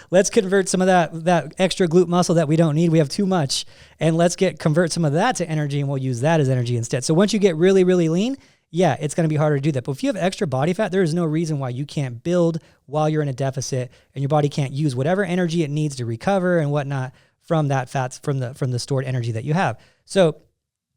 Let's convert some of that extra glute muscle that we don't need. We have too much, and let's convert some of that to energy, and we'll use that as energy instead. So once you get really, really lean, yeah, it's going to be harder to do that. But if you have extra body fat, there is no reason why you can't build while you're in a deficit, and your body can't use whatever energy it needs to recover and whatnot from that fats, from the stored energy that you have. So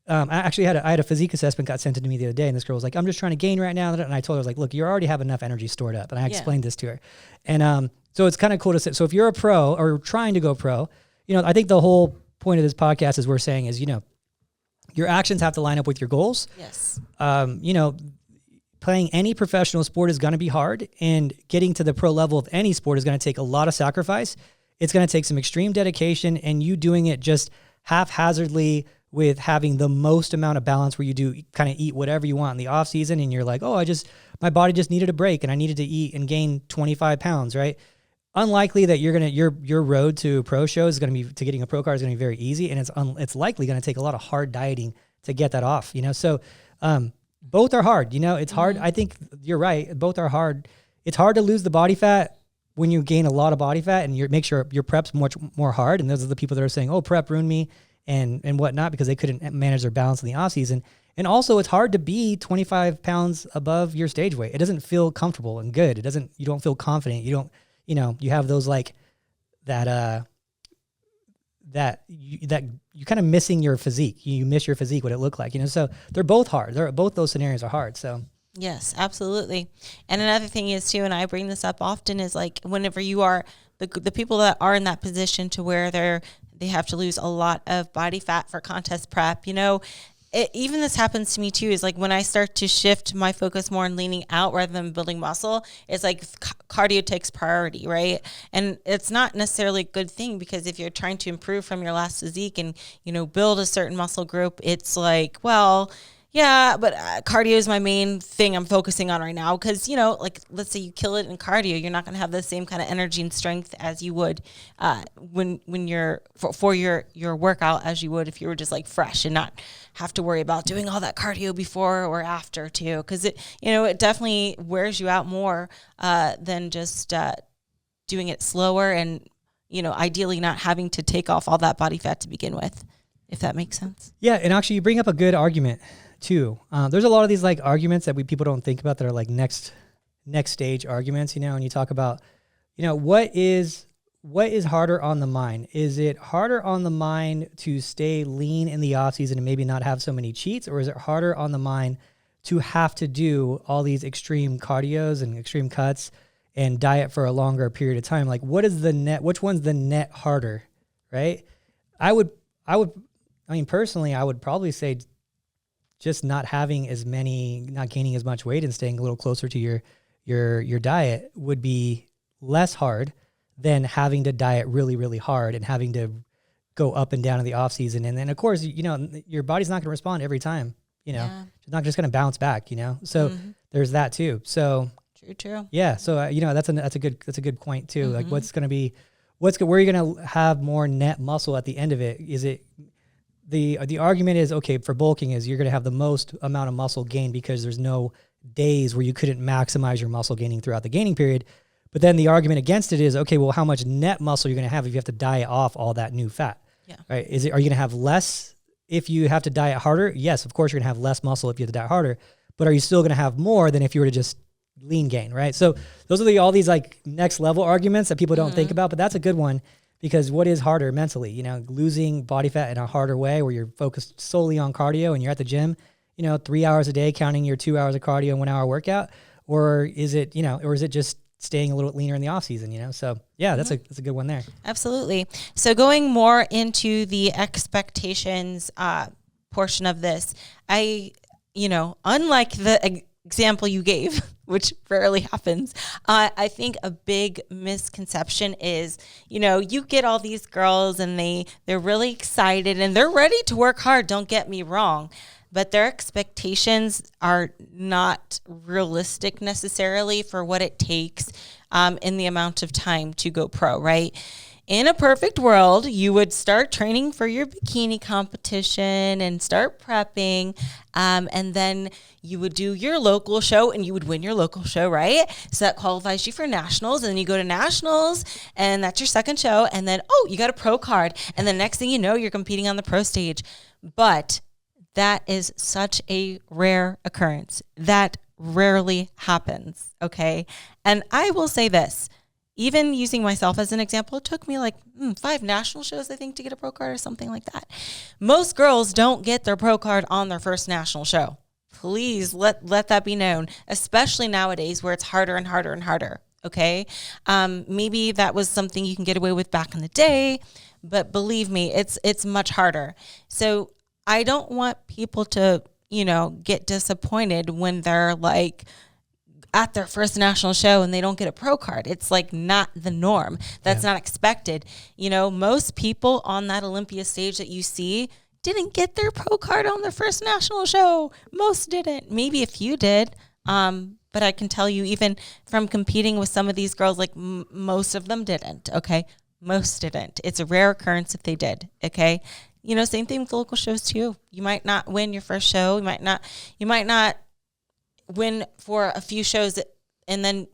I actually had a physique assessment got sent to me the other day, and this girl was like, I'm just trying to gain right now. And I told her, I was like, look, you already have enough energy stored up. And I explained this to her. And so it's kind of cool to say. So if you're a pro or trying to go pro, I think the whole point of this podcast is we're saying is, your actions have to line up with your goals. Yes. Playing any professional sport is going to be hard, and getting to the pro level of any sport is going to take a lot of sacrifice. It's going to take some extreme dedication, and you doing it just haphazardly with having the most amount of balance, where you do kind of eat whatever you want in the off season. And you're like, oh, my body just needed a break and I needed to eat and gain 25 pounds. Right. Unlikely that your road to pro show is going to be, to getting a pro card is going to be very easy. And it's likely going to take a lot of hard dieting to get that off, So, both are hard, it's hard. I think you're right. Both are hard. It's hard to lose the body fat when you gain a lot of body fat, and make sure your prep's much more hard. And those are the people that are saying, oh, prep ruined me and whatnot, because they couldn't manage their balance in the off season. And also it's hard to be 25 pounds above your stage weight. It doesn't feel comfortable and good. You don't feel confident. You don't, you have those like that you kind of missing your physique. You miss your physique, what it looked like, so they're both hard. Both those scenarios are hard. So yes, absolutely. And another thing is too, and I bring this up often, is like whenever you are the people that are in that position to where they have to lose a lot of body fat for contest prep, even this happens to me too, is like when I start to shift my focus more on leaning out rather than building muscle, it's like cardio takes priority, right? And it's not necessarily a good thing, because if you're trying to improve from your last physique and, build a certain muscle group, it's like, well, yeah, but cardio is my main thing I'm focusing on right now, because, like let's say you kill it in cardio, you're not going to have the same kind of energy and strength as you would when you're for your workout, as you would if you were just like fresh and not have to worry about doing all that cardio before or after too, because it definitely wears you out more than just doing it slower and ideally not having to take off all that body fat to begin with, if that makes sense. Yeah, and actually you bring up a good argument too. There's a lot of these like arguments that people don't think about that are like next stage arguments, and you talk about, what is harder on the mind? Is it harder on the mind to stay lean in the off season and maybe not have so many cheats? Or is it harder on the mind to have to do all these extreme cardios and extreme cuts and diet for a longer period of time? Like which one's the net harder, right? Personally, I would probably say just not gaining as much weight and staying a little closer to your diet would be less hard than having to diet really, really hard and having to go up and down in the off season. And then of course, your body's not going to respond every time, it's not just going to bounce back, so there's that too. So true. Yeah. So, that's a good point too. Like where are you going to have more net muscle at the end of it? Is it, the argument is, okay, for bulking is you're going to have the most amount of muscle gain because there's no days where you couldn't maximize your muscle gaining throughout the gaining period. But then the argument against it is, okay, well, how much net muscle you're going to have if you have to diet off all that new fat? Yeah. Right? Are you going to have less if you have to diet harder? Yes, of course you're going to have less muscle if you have to diet harder. But are you still going to have more than if you were to just lean gain, right? So those are all these like next level arguments that people don't think about, but that's a good one. Because what is harder mentally, losing body fat in a harder way where you're focused solely on cardio and you're at the gym, 3 hours a day, counting your 2 hours of cardio and 1 hour workout, or is it just staying a little leaner in the off season, So yeah, that's a good one there. Absolutely. So going more into the expectations portion of this, unlike the example you gave, which rarely happens, I think a big misconception is, you get all these girls and they're really excited and they're ready to work hard. Don't get me wrong, but their expectations are not realistic necessarily for what it takes in the amount of time to go pro, right? in a perfect world, you would start training for your bikini competition and start prepping. And then you would do your local show and you would win your local show, right? So that qualifies you for nationals. And then you go to nationals and that's your second show. And then, you got a pro card. And the next thing you know, you're competing on the pro stage. But that is such a rare occurrence. That rarely happens, okay? And I will say this. Even using myself as an example, it took me like 5 national shows, I think, to get a pro card or something like that. Most girls don't get their pro card on their first national show. Please let that be known, especially nowadays where it's harder and harder and harder, okay? Maybe that was something you can get away with back in the day, but believe me, it's much harder. So I don't want people to, get disappointed when they're like, at their first national show and they don't get a pro card. It's like not the norm. That's not expected. Most people on that Olympia stage that you see didn't get their pro card on their first national show. Most didn't. Maybe a few did. But I can tell you, even from competing with some of these girls, like most of them didn't. Okay. Most didn't. It's a rare occurrence if they did. Okay. Same thing with local shows too. You might not win your first show. You might not win for a few shows and then,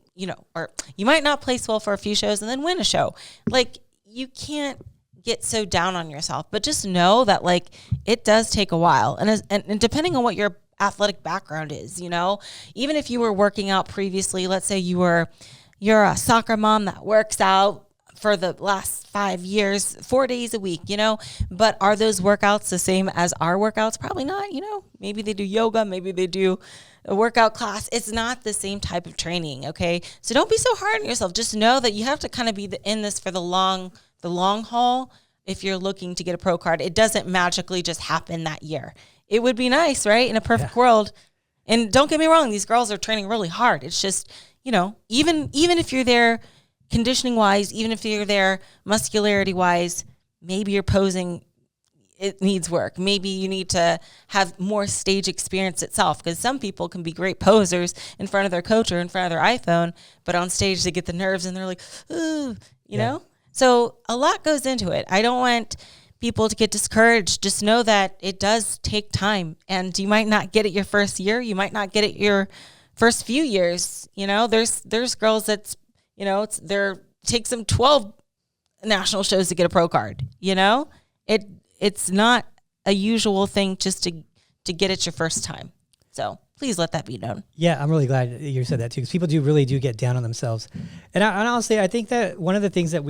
or you might not place well for a few shows and then win a show. Like, you can't get so down on yourself, but just know that like it does take a while. And depending on what your athletic background is, even if you were working out previously, let's say you're a soccer mom that works out for the last 5 years, 4 days a week, but are those workouts the same as our workouts? Probably not. Maybe they do yoga, maybe they do a workout class. It's not the same type of training. Okay. So don't be so hard on yourself. Just know that you have to kind of be in this for the long haul. If you're looking to get a pro card, it doesn't magically just happen that year. It would be nice, right? In a perfect world. And don't get me wrong. These girls are training really hard. It's just, even if you're there conditioning wise, even if you're there muscularity wise, maybe you're posing, it needs work. Maybe you need to have more stage experience itself, because some people can be great posers in front of their coach or in front of their iPhone, but on stage they get the nerves and they're like, ooh, you know? So a lot goes into it. I don't want people to get discouraged. Just know that it does take time, and you might not get it your first year. You might not get it your first few years. There's girls that's, it takes them 12 national shows to get a pro card. It's not a usual thing just to get it your first time. So please let that be known. Yeah, I'm really glad you said that too, because people really do get down on themselves. And honestly, I think that one of the things that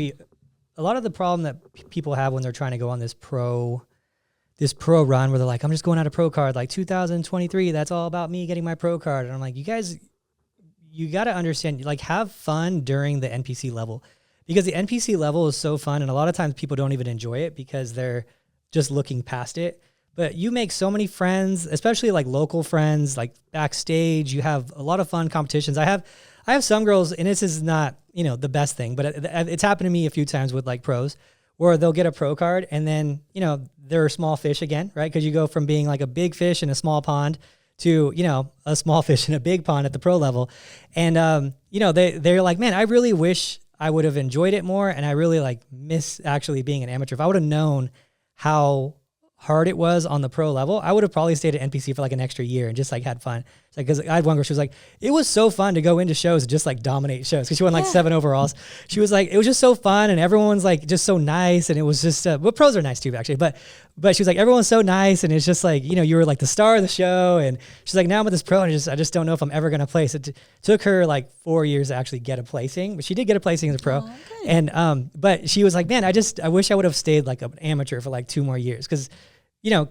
a lot of the problem that people have when they're trying to go on this pro run where they're like, I'm just going out a pro card, like 2023, that's all about me getting my pro card. And I'm like, you guys, you got to understand, like, have fun during the NPC level, because the NPC level is so fun. And a lot of times people don't even enjoy it because they're just looking past it. But you make so many friends, especially like local friends, like backstage. You have a lot of fun competitions. I have some girls, and this is not, the best thing, but it's happened to me a few times with like pros, where they'll get a pro card and then, they're a small fish again, right? Because you go from being like a big fish in a small pond to, a small fish in a big pond at the pro level. And, they're like, man, I really wish I would have enjoyed it more. And I really like miss actually being an amateur. If I would have known how hard it was on the pro level, I would have probably stayed at NPC for like an extra year and just like had fun. It's like, because I had one girl, she was like, it was so fun to go into shows and just like dominate shows, because she won like 7 overalls. She was like, it was just so fun, and everyone's like just so nice, and it was just well, pros are nice too actually, but she was like, everyone's so nice, and it's just like, you were like the star of the show. And she's like, now I'm with this pro and I just don't know if I'm ever gonna place. It took her like 4 years to actually get a placing, but she did get a placing as a pro. And but she was like, man, I wish I would have stayed like an amateur for like 2 more years, because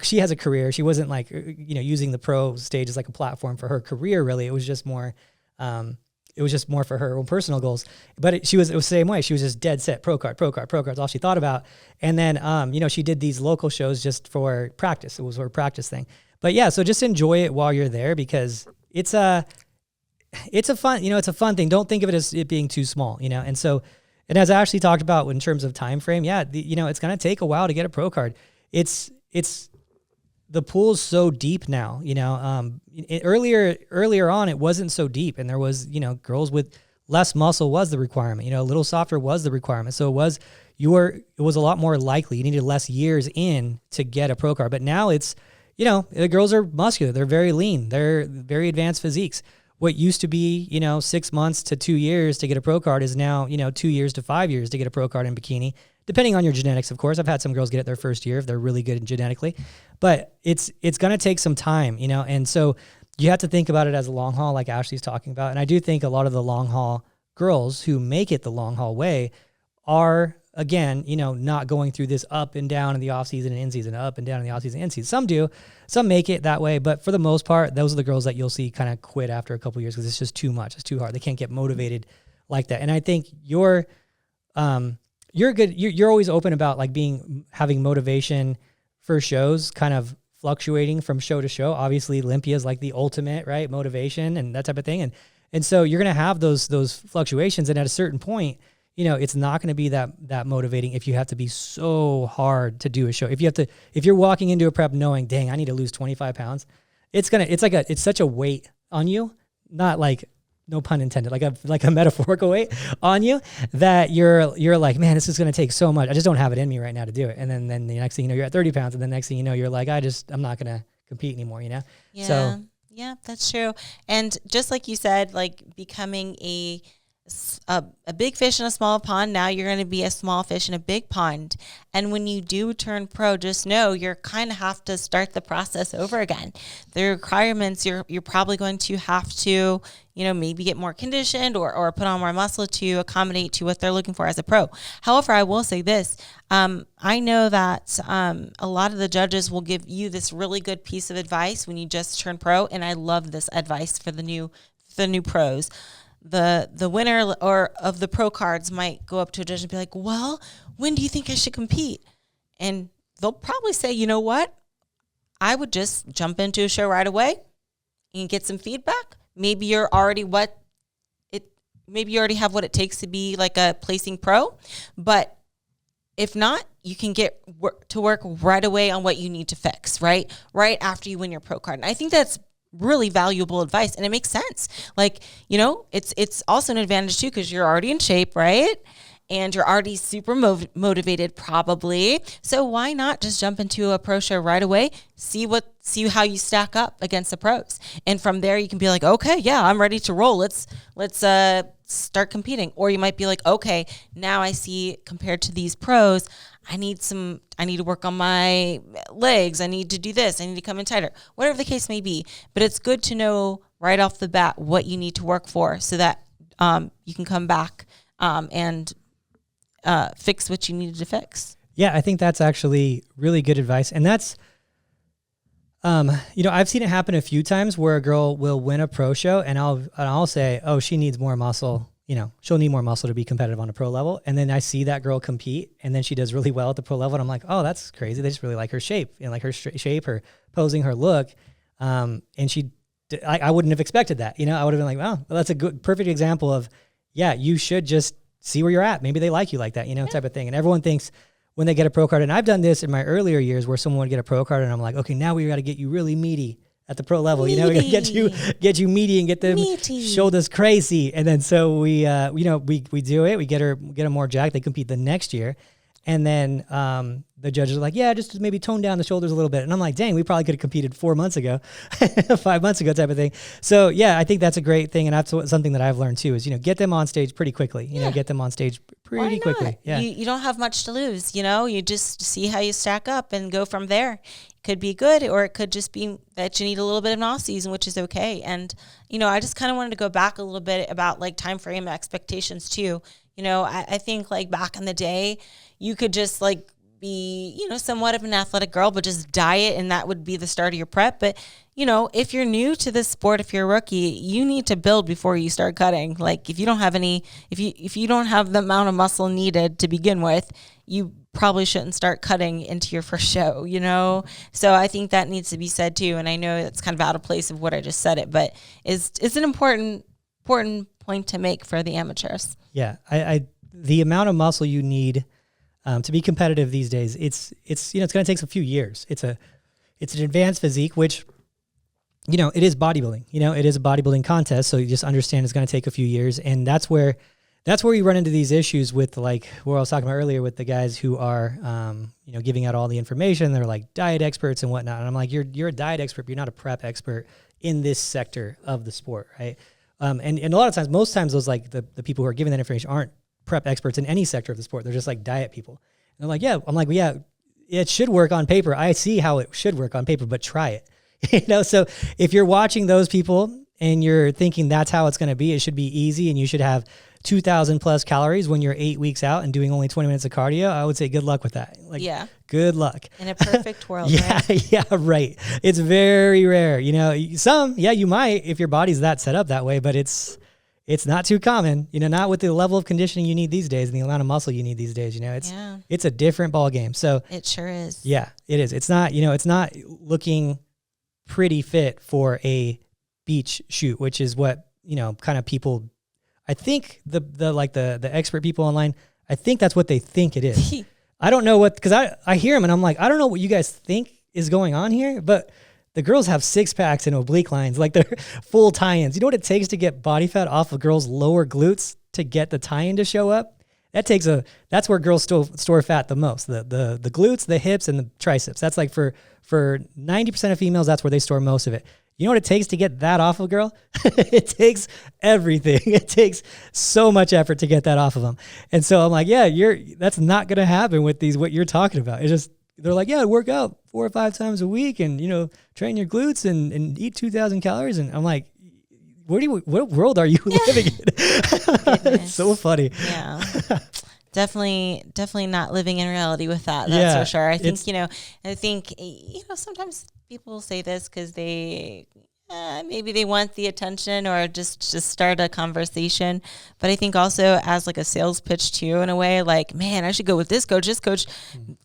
she has a career. She wasn't like, using the pro stage as like a platform for her career, really. It was just more for her own personal goals. But it was the same way. She was just dead set, pro card. That's all she thought about. And then, she did these local shows just for practice. It was her practice thing. But yeah, so just enjoy it while you're there, because it's a fun, it's a fun thing. Don't think of it as it being too small, And so, and as Ashley talked about in terms of time frame, it's going to take a while to get a pro card. It's the pool's so deep now, earlier on, it wasn't so deep, and there was, girls with less muscle was the requirement, a little softer was the requirement. So it was a lot more likely. You needed less years in to get a pro card. But now it's, the girls are muscular. They're very lean. They're very advanced physiques. What used to be, 6 months to 2 years to get a pro card is now, 2 years to 5 years to get a pro card in bikini, depending on your genetics, of course. I've had some girls get it their first year if they're really good genetically, but it's going to take some time, and so you have to think about it as a long haul, like Ashley's talking about. And I do think a lot of the long haul girls who make it the long haul way are, again, not going through this up and down in the off season and in season, up and down in the off season and in season. Some do, some make it that way, but for the most part, those are the girls that you'll see kind of quit after a couple of years because it's just too much. It's too hard. They can't get motivated like that. And I think you're good. You're always open about like having motivation for shows, kind of fluctuating from show to show. Obviously, Olympia is like the ultimate, right? Motivation and that type of thing. And so you're going to have those fluctuations. And at a certain point, it's not going to be that motivating if you have to be so hard to do a show. If you're walking into a prep knowing, dang, I need to lose 25 pounds, it's such a weight on you, not like, no pun intended, like a metaphorical weight on you that you're like, man, this is going to take so much. I just don't have it in me right now to do it. And then the next thing you know, you're at 30 pounds. And the next thing you know, you're like, I'm not going to compete anymore, Yeah. So Yeah, that's true. And just like you said, like becoming a big fish in a small pond, now you're going to be a small fish in a big pond. And when you do turn pro, just know you're kind of have to start the process over again. The requirements, you're probably going to have to, maybe get more conditioned or put on more muscle to accommodate to what they're looking for as a pro. However, I will say this. I know that a lot of the judges will give you this really good piece of advice when you just turn pro. And I love this advice for the new pros. The winner of the pro cards might go up to a judge and be like, well, when do you think I should compete? And they'll probably say, you know what? I would just jump into a show right away and get some feedback. Maybe you already have what it takes to be like a placing pro, but if not, you can get to work right away on what you need to fix, right after you win your pro card. And I think that's really valuable advice, and it makes sense. Like, it's also an advantage too because you're already in shape, right? And you're already super motivated probably. So why not just jump into a pro show right away, see how you stack up against the pros. And from there you can be like, okay, yeah, I'm ready to roll. Let's start competing. Or you might be like, okay, now I see compared to these pros, I need to work on my legs. I need to do this. I need to come in tighter, whatever the case may be. But it's good to know right off the bat what you need to work for so that you can come back and fix what you needed to fix. Yeah, I think that's actually really good advice. And that's, I've seen it happen a few times where a girl will win a pro show and I'll say, oh, she needs more muscle. She'll need more muscle to be competitive on a pro level. And then I see that girl compete and then she does really well at the pro level. And I'm like, oh, that's crazy. They just really like her shape and like her shape, her posing, her look. And I wouldn't have expected that. I would have been like, wow, well, that's a perfect example of, yeah, you should just see where you're at. Maybe they like you like that, type of thing. And everyone thinks when they get a pro card, and I've done this in my earlier years where someone would get a pro card and I'm like, okay, now we got to get you really meaty at the pro level. We got to get you meaty and get them shoulders crazy. And then so we do it. We get them more jacked. They compete the next year. And then the judges are like, yeah, just maybe tone down the shoulders a little bit. And I'm like, dang, we probably could have competed 4 months ago, 5 months ago type of thing. So, yeah, I think that's a great thing. And that's something that I've learned, too, is, get them on stage pretty quickly. Get them on stage pretty quickly. Yeah. You don't have much to lose, You just see how you stack up and go from there. It could be good, or it could just be that you need a little bit of an off season, which is okay. And, I just kind of wanted to go back a little bit about, like, time frame expectations, too. I think, like, back in the day, you could just like be, somewhat of an athletic girl, but just diet and that would be the start of your prep. But, if you're new to this sport, if you're a rookie, you need to build before you start cutting. Like if you don't have if you don't have the amount of muscle needed to begin with, you probably shouldn't start cutting into your first show, So I think that needs to be said too. And I know it's kind of out of place of what I just said it, but it's an important point to make for the amateurs. Yeah. The amount of muscle you need to be competitive these days, it's going to take a few years. It's an advanced physique, which, it is bodybuilding. It is a bodybuilding contest, so you just understand it's going to take a few years, and that's where that's where you run into these issues with like what I was talking about earlier with the guys who are, giving out all the information. They're like diet experts and whatnot. And I'm like, you're a diet expert, but you're not a prep expert in this sector of the sport, right? And a lot of times, most times those like the people who are giving that information aren't prep experts in any sector of the sport. They're just like diet people. And I'm like, yeah. I'm like, well, yeah, it should work on paper. I see how it should work on paper, but try it. So if you're watching those people and you're thinking that's how it's going to be, it should be easy and you should have 2,000 plus calories when you're 8 weeks out and doing only 20 minutes of cardio, I would say good luck with that. Like, good luck. In a perfect world. Yeah, right. It's very rare. You might if your body's that set up that way, but it's not too common. Not with the level of conditioning you need these days and the amount of muscle you need these days. It's a different ball game. So it sure is. Yeah, it is. It's not. It's not looking pretty fit for a beach shoot, which is what kind of people. I think the expert people online, I think that's what they think it is. I don't know because I hear them and I'm like, I don't know what you guys think is going on here, but the girls have 6-packs and oblique lines, like they're full tie-ins. You know what it takes to get body fat off of girls' lower glutes to get the tie-in to show up? That's where girls store fat the most. The glutes, the hips, and the triceps. That's like for 90% of females, that's where they store most of it. You know what it takes to get that off of a girl? It takes everything. It takes so much effort to get that off of them. And so I'm like, yeah, that's not going to happen with what you're talking about. It's just, they're like, yeah, work out 4 or 5 times a week and, train your glutes and eat 2,000 calories. And I'm like, what world are you living in? It's so funny. Yeah. Definitely not living in reality with that. That's for sure. I think, sometimes people say this because maybe they want the attention or just start a conversation. But I think also as like a sales pitch too, in a way, like, man, I should go with this coach. This coach,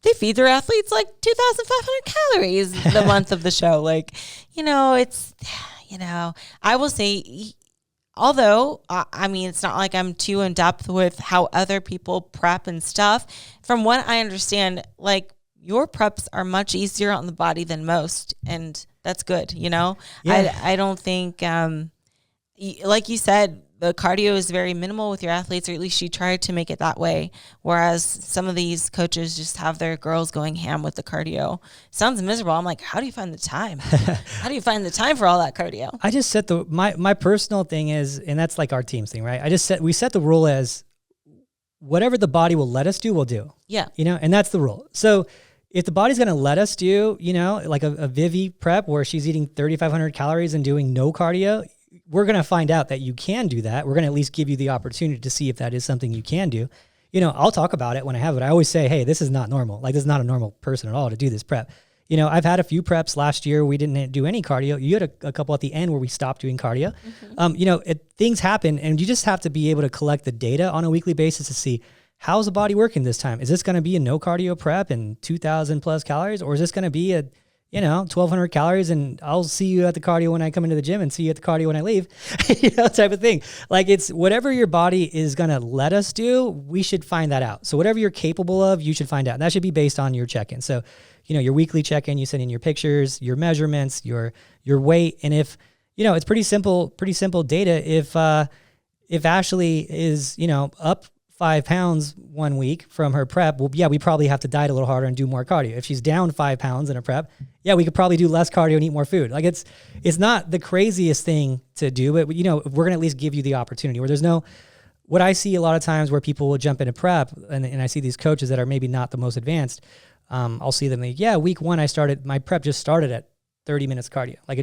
they feed their athletes like 2,500 calories the month of the show. Like, it's, I will say, although, it's not like I'm too in depth with how other people prep and stuff. From what I understand, like, your preps are much easier on the body than most, and that's good, Yeah. I don't think, like you said, the cardio is very minimal with your athletes, or at least you try to make it that way, whereas some of these coaches just have their girls going ham with the cardio. Sounds miserable. I'm like, how do you find the time? How do you find the time for all that cardio? I just set my personal thing is, and that's like our team's thing, right? We set the rule as whatever the body will let us do, we'll do. Yeah. And that's the rule. So if the body's going to let us do, like a Vivi prep where she's eating 3,500 calories and doing no cardio, we're going to find out that you can do that. We're going to at least give you the opportunity to see if that is something you can do. I'll talk about it when I have it. I always say, hey, this is not normal. Like, this is not a normal person at all to do this prep. I've had a few preps last year. We didn't do any cardio. You had a couple at the end where we stopped doing cardio. Mm-hmm. Things happen, and you just have to be able to collect the data on a weekly basis to see, how's the body working this time? Is this going to be a no cardio prep and 2,000 plus calories? Or is this going to be a 1,200 calories and I'll see you at the cardio when I come into the gym and see you at the cardio when I leave, type of thing. Like, it's whatever your body is going to let us do, we should find that out. So whatever you're capable of, you should find out. And that should be based on your check-in. So, your weekly check-in, you send in your pictures, your measurements, your weight. And if, it's pretty simple data. If Ashley is, up 5 pounds 1 week from her prep, well, yeah, we probably have to diet a little harder and do more cardio. If she's down 5 pounds in a prep, yeah, we could probably do less cardio and eat more food. Like, it's not the craziest thing to do, but we're going to at least give you the opportunity where there's no, what I see a lot of times where people will jump into prep and I see these coaches that are maybe not the most advanced. I'll see them like, week 1, my prep just started at 30 minutes cardio. Like,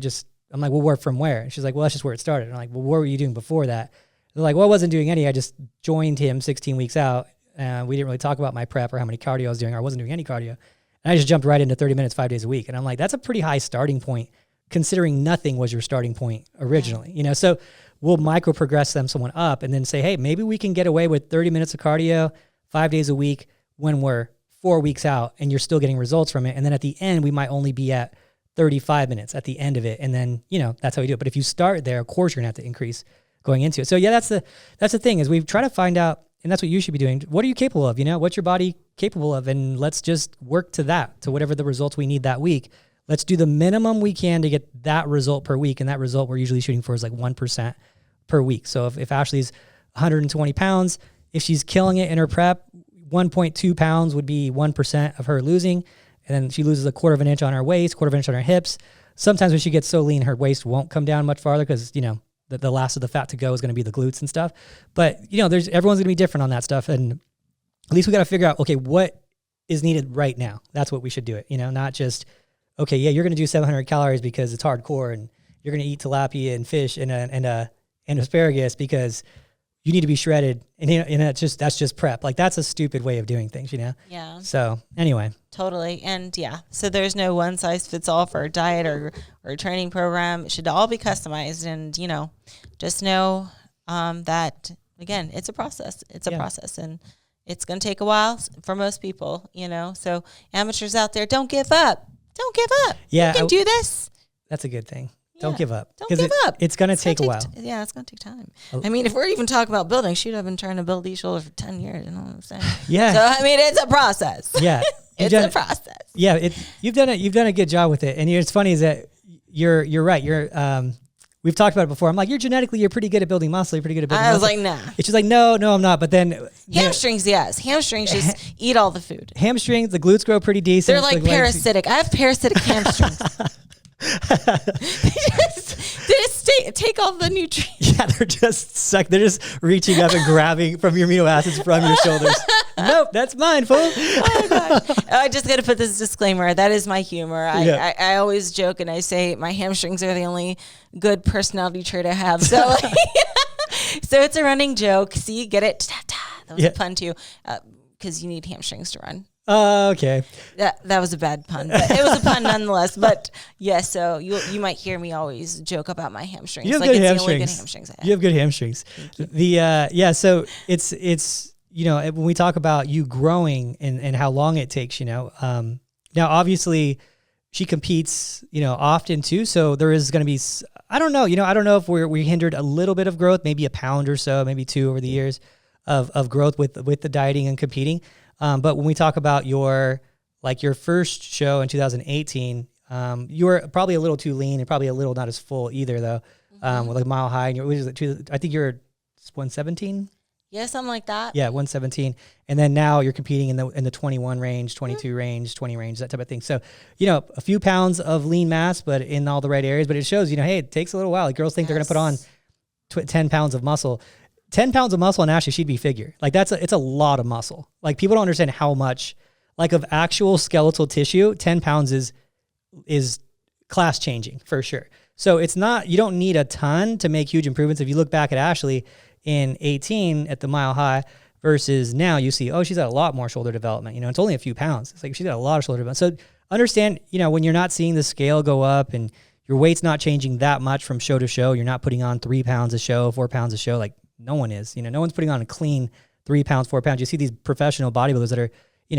I'm like, well, from where? And she's like, well, that's just where it started. And I'm like, well, what were you doing before that? They're like, well, I wasn't doing any. I just joined him 16 weeks out. We didn't really talk about my prep or how many cardio I was doing, or I wasn't doing any cardio. And I just jumped right into 30 minutes, 5 days a week. And I'm like, that's a pretty high starting point considering nothing was your starting point originally, So we'll micro progress someone up and then say, hey, maybe we can get away with 30 minutes of cardio 5 days a week when we're 4 weeks out and you're still getting results from it. And then at the end, we might only be at 35 minutes at the end of it. And then, that's how we do it. But if you start there, of course, you're going to have to increase going into it. So yeah, that's the thing is we try to find out, and that's what you should be doing. What are you capable of? What's your body capable of? And let's just work to whatever the results we need that week. Let's do the minimum we can to get that result per week. And that result we're usually shooting for is like 1% per week. So if Ashley's 120 pounds. If she's killing it in her prep, 1.2 pounds would be 1% of her losing. And then she loses a quarter of an inch on her waist, quarter of an inch on her hips. Sometimes when she gets so lean, her waist won't come down much farther because, the last of the fat to go is going to be the glutes and stuff. But, everyone's going to be different on that stuff. And at least we got to figure out, okay, what is needed right now? That's what we should do it. Not just, okay, yeah, you're going to do 700 calories because it's hardcore and you're going to eat tilapia and fish and asparagus because you need to be shredded. And that's just prep. Like that's a stupid way of doing things, Yeah. So anyway. Totally. And yeah, so there's no one size fits all for a diet or training program. It should all be customized. And, just know that, again, it's a process. It's a process. And it's going to take a while for most people, So amateurs out there, don't give up. Don't give up. Yeah, you can do this. That's a good thing. Don't give up. Don't give up. It's going to take a while. It's going to take time. I mean, if we're even talking about building, shoot, I've been trying to build these shoulders for 10 years. You know what I'm saying? Yeah. So, it's a process. Yeah. It's a process. Yeah. You've done a good job with it. And it's funny is that you're right. We've talked about it before. I'm like, you're pretty good at building muscle. You're pretty good at building muscle. I was like, nah. It's just like, no, I'm not. But then hamstrings, yes. Hamstrings just eat all the food. Hamstrings, the glutes grow pretty decent. They're like parasitic. I have parasitic hamstrings. they just take all the nutrients. Yeah, they're just suck. They're just reaching up and grabbing from your amino acids from your shoulders. Nope, that's mine, fool. Oh, God. I just got to put this disclaimer. That is my humor. I always joke and I say my hamstrings are the only good personality trait I have. So, so it's a running joke. See, get it? That was a pun too, because you need hamstrings to run. Okay. That was a bad pun, but it was a pun nonetheless. But yes, so you might hear me always joke about my hamstrings. You have good hamstrings. The only good hamstrings I have. You have good hamstrings. So it's when we talk about you growing and how long it takes, now obviously she competes, often too. So there is going to be, I don't know if we hindered a little bit of growth, maybe a pound or so, maybe 2 over the years of growth with the dieting and competing. But when we talk about your first show in 2018, you were probably a little too lean and probably a little not as full either though. With like Mile High, and I think you're 117. Yeah, something like that. Yeah, 117, and then now you're competing in the 21 range, 22 range, 20 range, that type of thing. So a few pounds of lean mass, but in all the right areas. But it shows, hey, it takes a little while. Like girls think they're gonna put on 10 pounds of muscle. 10 pounds of muscle and actually she'd be figure. Like it's a lot of muscle. Like people don't understand how much of actual skeletal tissue, 10 pounds is class changing for sure. So it's not, you don't need a ton to make huge improvements. If you look back at Ashley in 18 at the Mile High versus now you see, she's got a lot more shoulder development. It's only a few pounds. It's like she's got a lot of shoulder development. So understand, when you're not seeing the scale go up and your weight's not changing that much from show to show, you're not putting on 3 pounds a show, 4 pounds a show, like no one is, no one's putting on a clean 3 pounds, 4 pounds. You see these professional bodybuilders that are,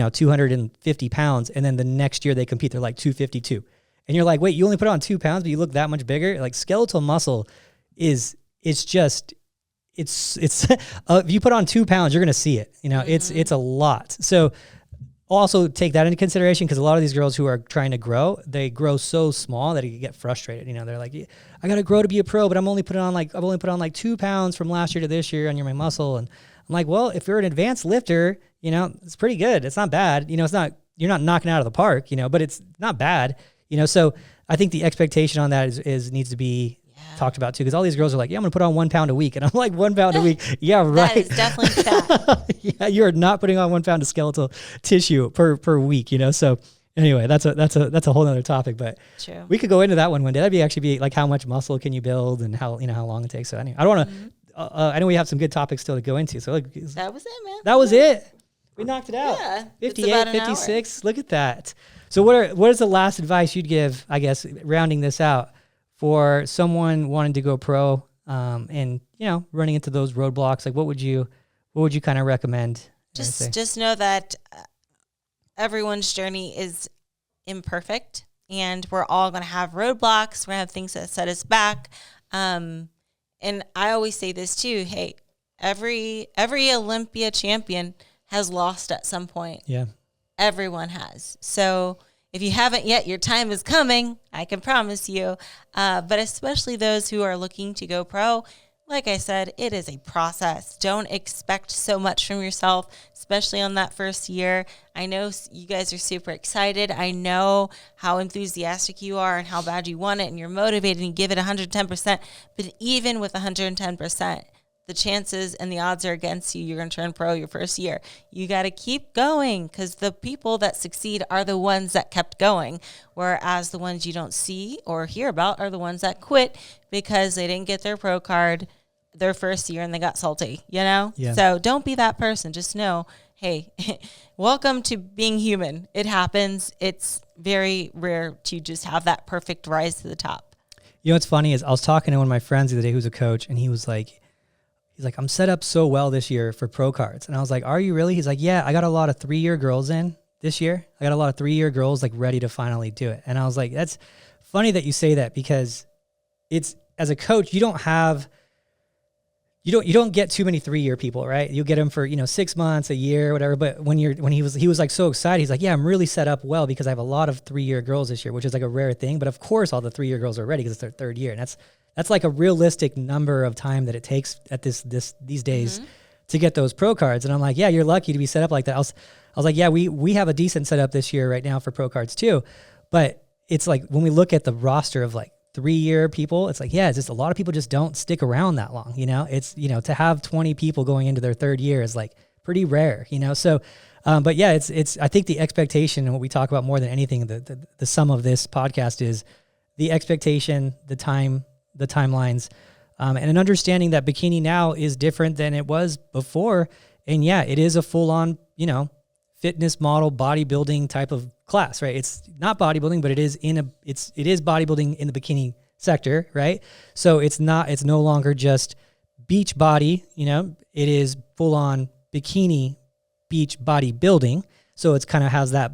250 pounds. And then the next year they compete, they're like 252. And you're like, wait, you only put on 2 pounds, but you look that much bigger. Like skeletal muscle if you put on 2 pounds, you're going to see it, it's a lot. So also take that into consideration because a lot of these girls who are trying to grow, they grow so small that you get frustrated. They're like, I got to grow to be a pro, but I've only put on like 2 pounds from last year to this year on my muscle. And I'm like, well, if you're an advanced lifter, it's pretty good. It's not bad. It's not, you're not knocking out of the park, but it's not bad, So I think the expectation on that is needs to be talked about too. Cause all these girls are like, yeah, I'm going to put on 1 pound a week. And I'm like, 1 pound a week. Yeah, right. That is definitely fat. Yeah. You are not putting on 1 pound of skeletal tissue per week, So anyway, that's a whole nother topic, but True. We could go into that one day. That'd actually be like how much muscle can you build and how long it takes. So anyway, I don't want to, I know we have some good topics still to go into. So that was it, man. That was it. We knocked it out. Yeah. 58, 56. Look at that. So what is the last advice you'd give, I guess, rounding this out for someone wanting to go pro, and running into those roadblocks? Like what would you kind of recommend? Just know that everyone's journey is imperfect and we're all going to have roadblocks. We're going to have things that set us back. And I always say this too. Hey, every Olympia champion has lost at some point. Yeah. Everyone has. So if you haven't yet, your time is coming. I can promise you. But especially those who are looking to go pro, Like I said, it is a process. Don't expect so much from yourself, especially on that first year. I know you guys are super excited. I know how enthusiastic you are and how bad you want it, and you're motivated and give it 110%. But even with 110%, the chances and the odds are against you. You're going to turn pro your first year. You got to keep going, because the people that succeed are the ones that kept going, whereas the ones you don't see or hear about are the ones that quit because they didn't get their pro card their first year and they got salty, you know? Yeah. So don't be that person. Just know, hey, welcome to being human. It happens. It's very rare to just have that perfect rise to the top. You know what's funny is I was talking to one of my friends the other day who's a coach, and he's like, I'm set up so well this year for pro cards. And I was like, are you really? He's like, yeah, I got a lot of 3-year girls in this year. I got a lot of 3-year girls like ready to finally do it. And I was like, that's funny that you say that, because it's, as a coach, you don't get too many 3-year people, right? You get them for, 6 months, a year, whatever. But when he was like so excited, he's like, yeah, I'm really set up well because I have a lot of 3-year girls this year, which is like a rare thing. But of course, all the 3-year girls are ready because it's their third year. And that's like a realistic number of time that it takes at these days to get those pro cards. And I'm like, yeah, you're lucky to be set up like that. I was like, yeah, we have a decent setup this year right now for pro cards too. But it's like, when we look at the roster of like 3-year people, it's like, yeah, it's just a lot of people just don't stick around that long. It's, to have 20 people going into their third year is like pretty rare, So, but yeah, it's, I think the expectation and what we talk about more than anything, the sum of this podcast is the expectation, the timelines, and an understanding that bikini now is different than it was before. And yeah, it is a full on, fitness model, bodybuilding type of class, right? It's not bodybuilding, but it is bodybuilding in the bikini sector, right? So it's no longer just beach body, it is full on bikini beach bodybuilding. So it's kind of has that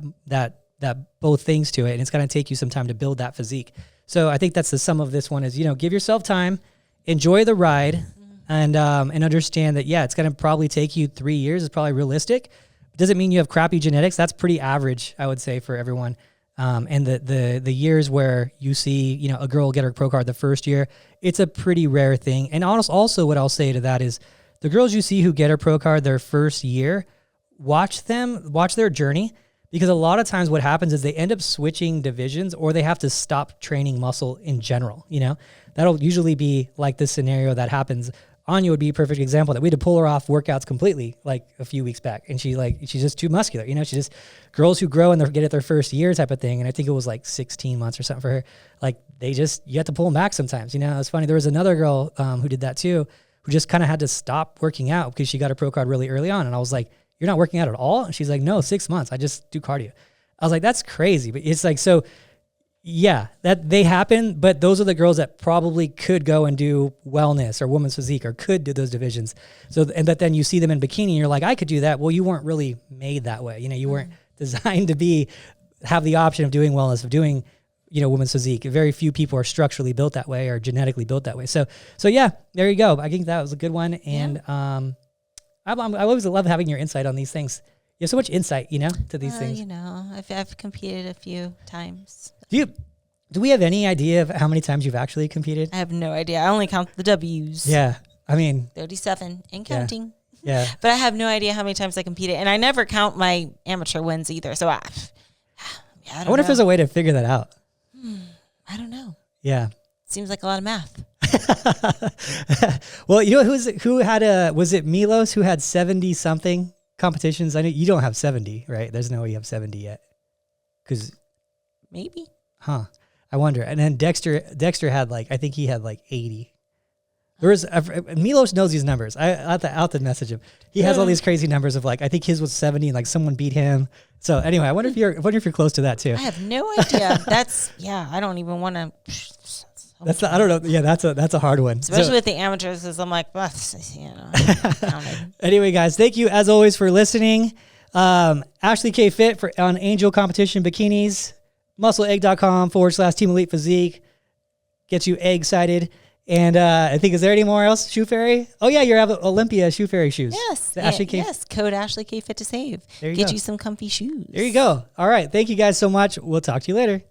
both things to it. And it's going to take you some time to build that physique. So I think that's the sum of this one is, give yourself time, enjoy the ride, and understand that, yeah, it's going to probably take you 3 years. It's probably realistic. It doesn't mean you have crappy genetics. That's pretty average, I would say, for everyone. And the years where you see, a girl get her pro card the first year, it's a pretty rare thing. And also what I'll say to that is the girls you see who get her pro card their first year, watch their journey. Because a lot of times what happens is they end up switching divisions, or they have to stop training muscle in general. That'll usually be like the scenario that happens. Anya would be a perfect example that we had to pull her off workouts completely like a few weeks back. And she's just too muscular. She's just girls who grow and they get it their first year type of thing. And I think it was like 16 months or something for her. Like you have to pull them back sometimes. It's funny. There was another girl who did that too, who just kind of had to stop working out because she got a pro card really early on. And I was like, you're not working out at all? And she's like, no, 6 months. I just do cardio. I was like, that's crazy. But it's like, so yeah, that they happen, but those are the girls that probably could go and do wellness or women's physique or could do those divisions. So, but then you see them in bikini and you're like, I could do that. Well, you weren't really made that way. You weren't designed to have the option of doing wellness, of doing, women's physique. Very few people are structurally built that way or genetically built that way. So yeah, there you go. I think that was a good one. And, I always love having your insight on these things. You have so much insight, to these things. I've competed a few times. Do we have any idea of how many times you've actually competed? I have no idea. I only count the W's. Yeah. I mean, 37 and counting. Yeah. But I have no idea how many times I competed. And I never count my amateur wins either. So I wonder if there's a way to figure that out. I don't know. Yeah. Seems like a lot of math. Well, was it Milos who had 70 something competitions? I know you don't have 70, right? There's no way you have 70 yet. Maybe. Huh. I wonder. And then Dexter had I think he had 80. Milos knows these numbers. I'll have to message him. He has all these crazy numbers of I think his was 70 and someone beat him. So anyway, I wonder if you're close to that too. I have no idea. I don't even want to. I don't know. Yeah, that's a hard one. Especially with the amateurs, because I'm like, Anyway, guys, thank you as always for listening. Ashley K Fit on Angel Competition Bikinis, muscleegg.com/Team Elite Physique. Gets you egg excited. And I think, is there any more else? Shoe Fairy? Oh yeah, you have Olympia Shoe Fairy shoes. Yes. Ashley K. Yes. Code Ashley K Fit to save. There you go. Get you some comfy shoes. There you go. All right. Thank you guys so much. We'll talk to you later.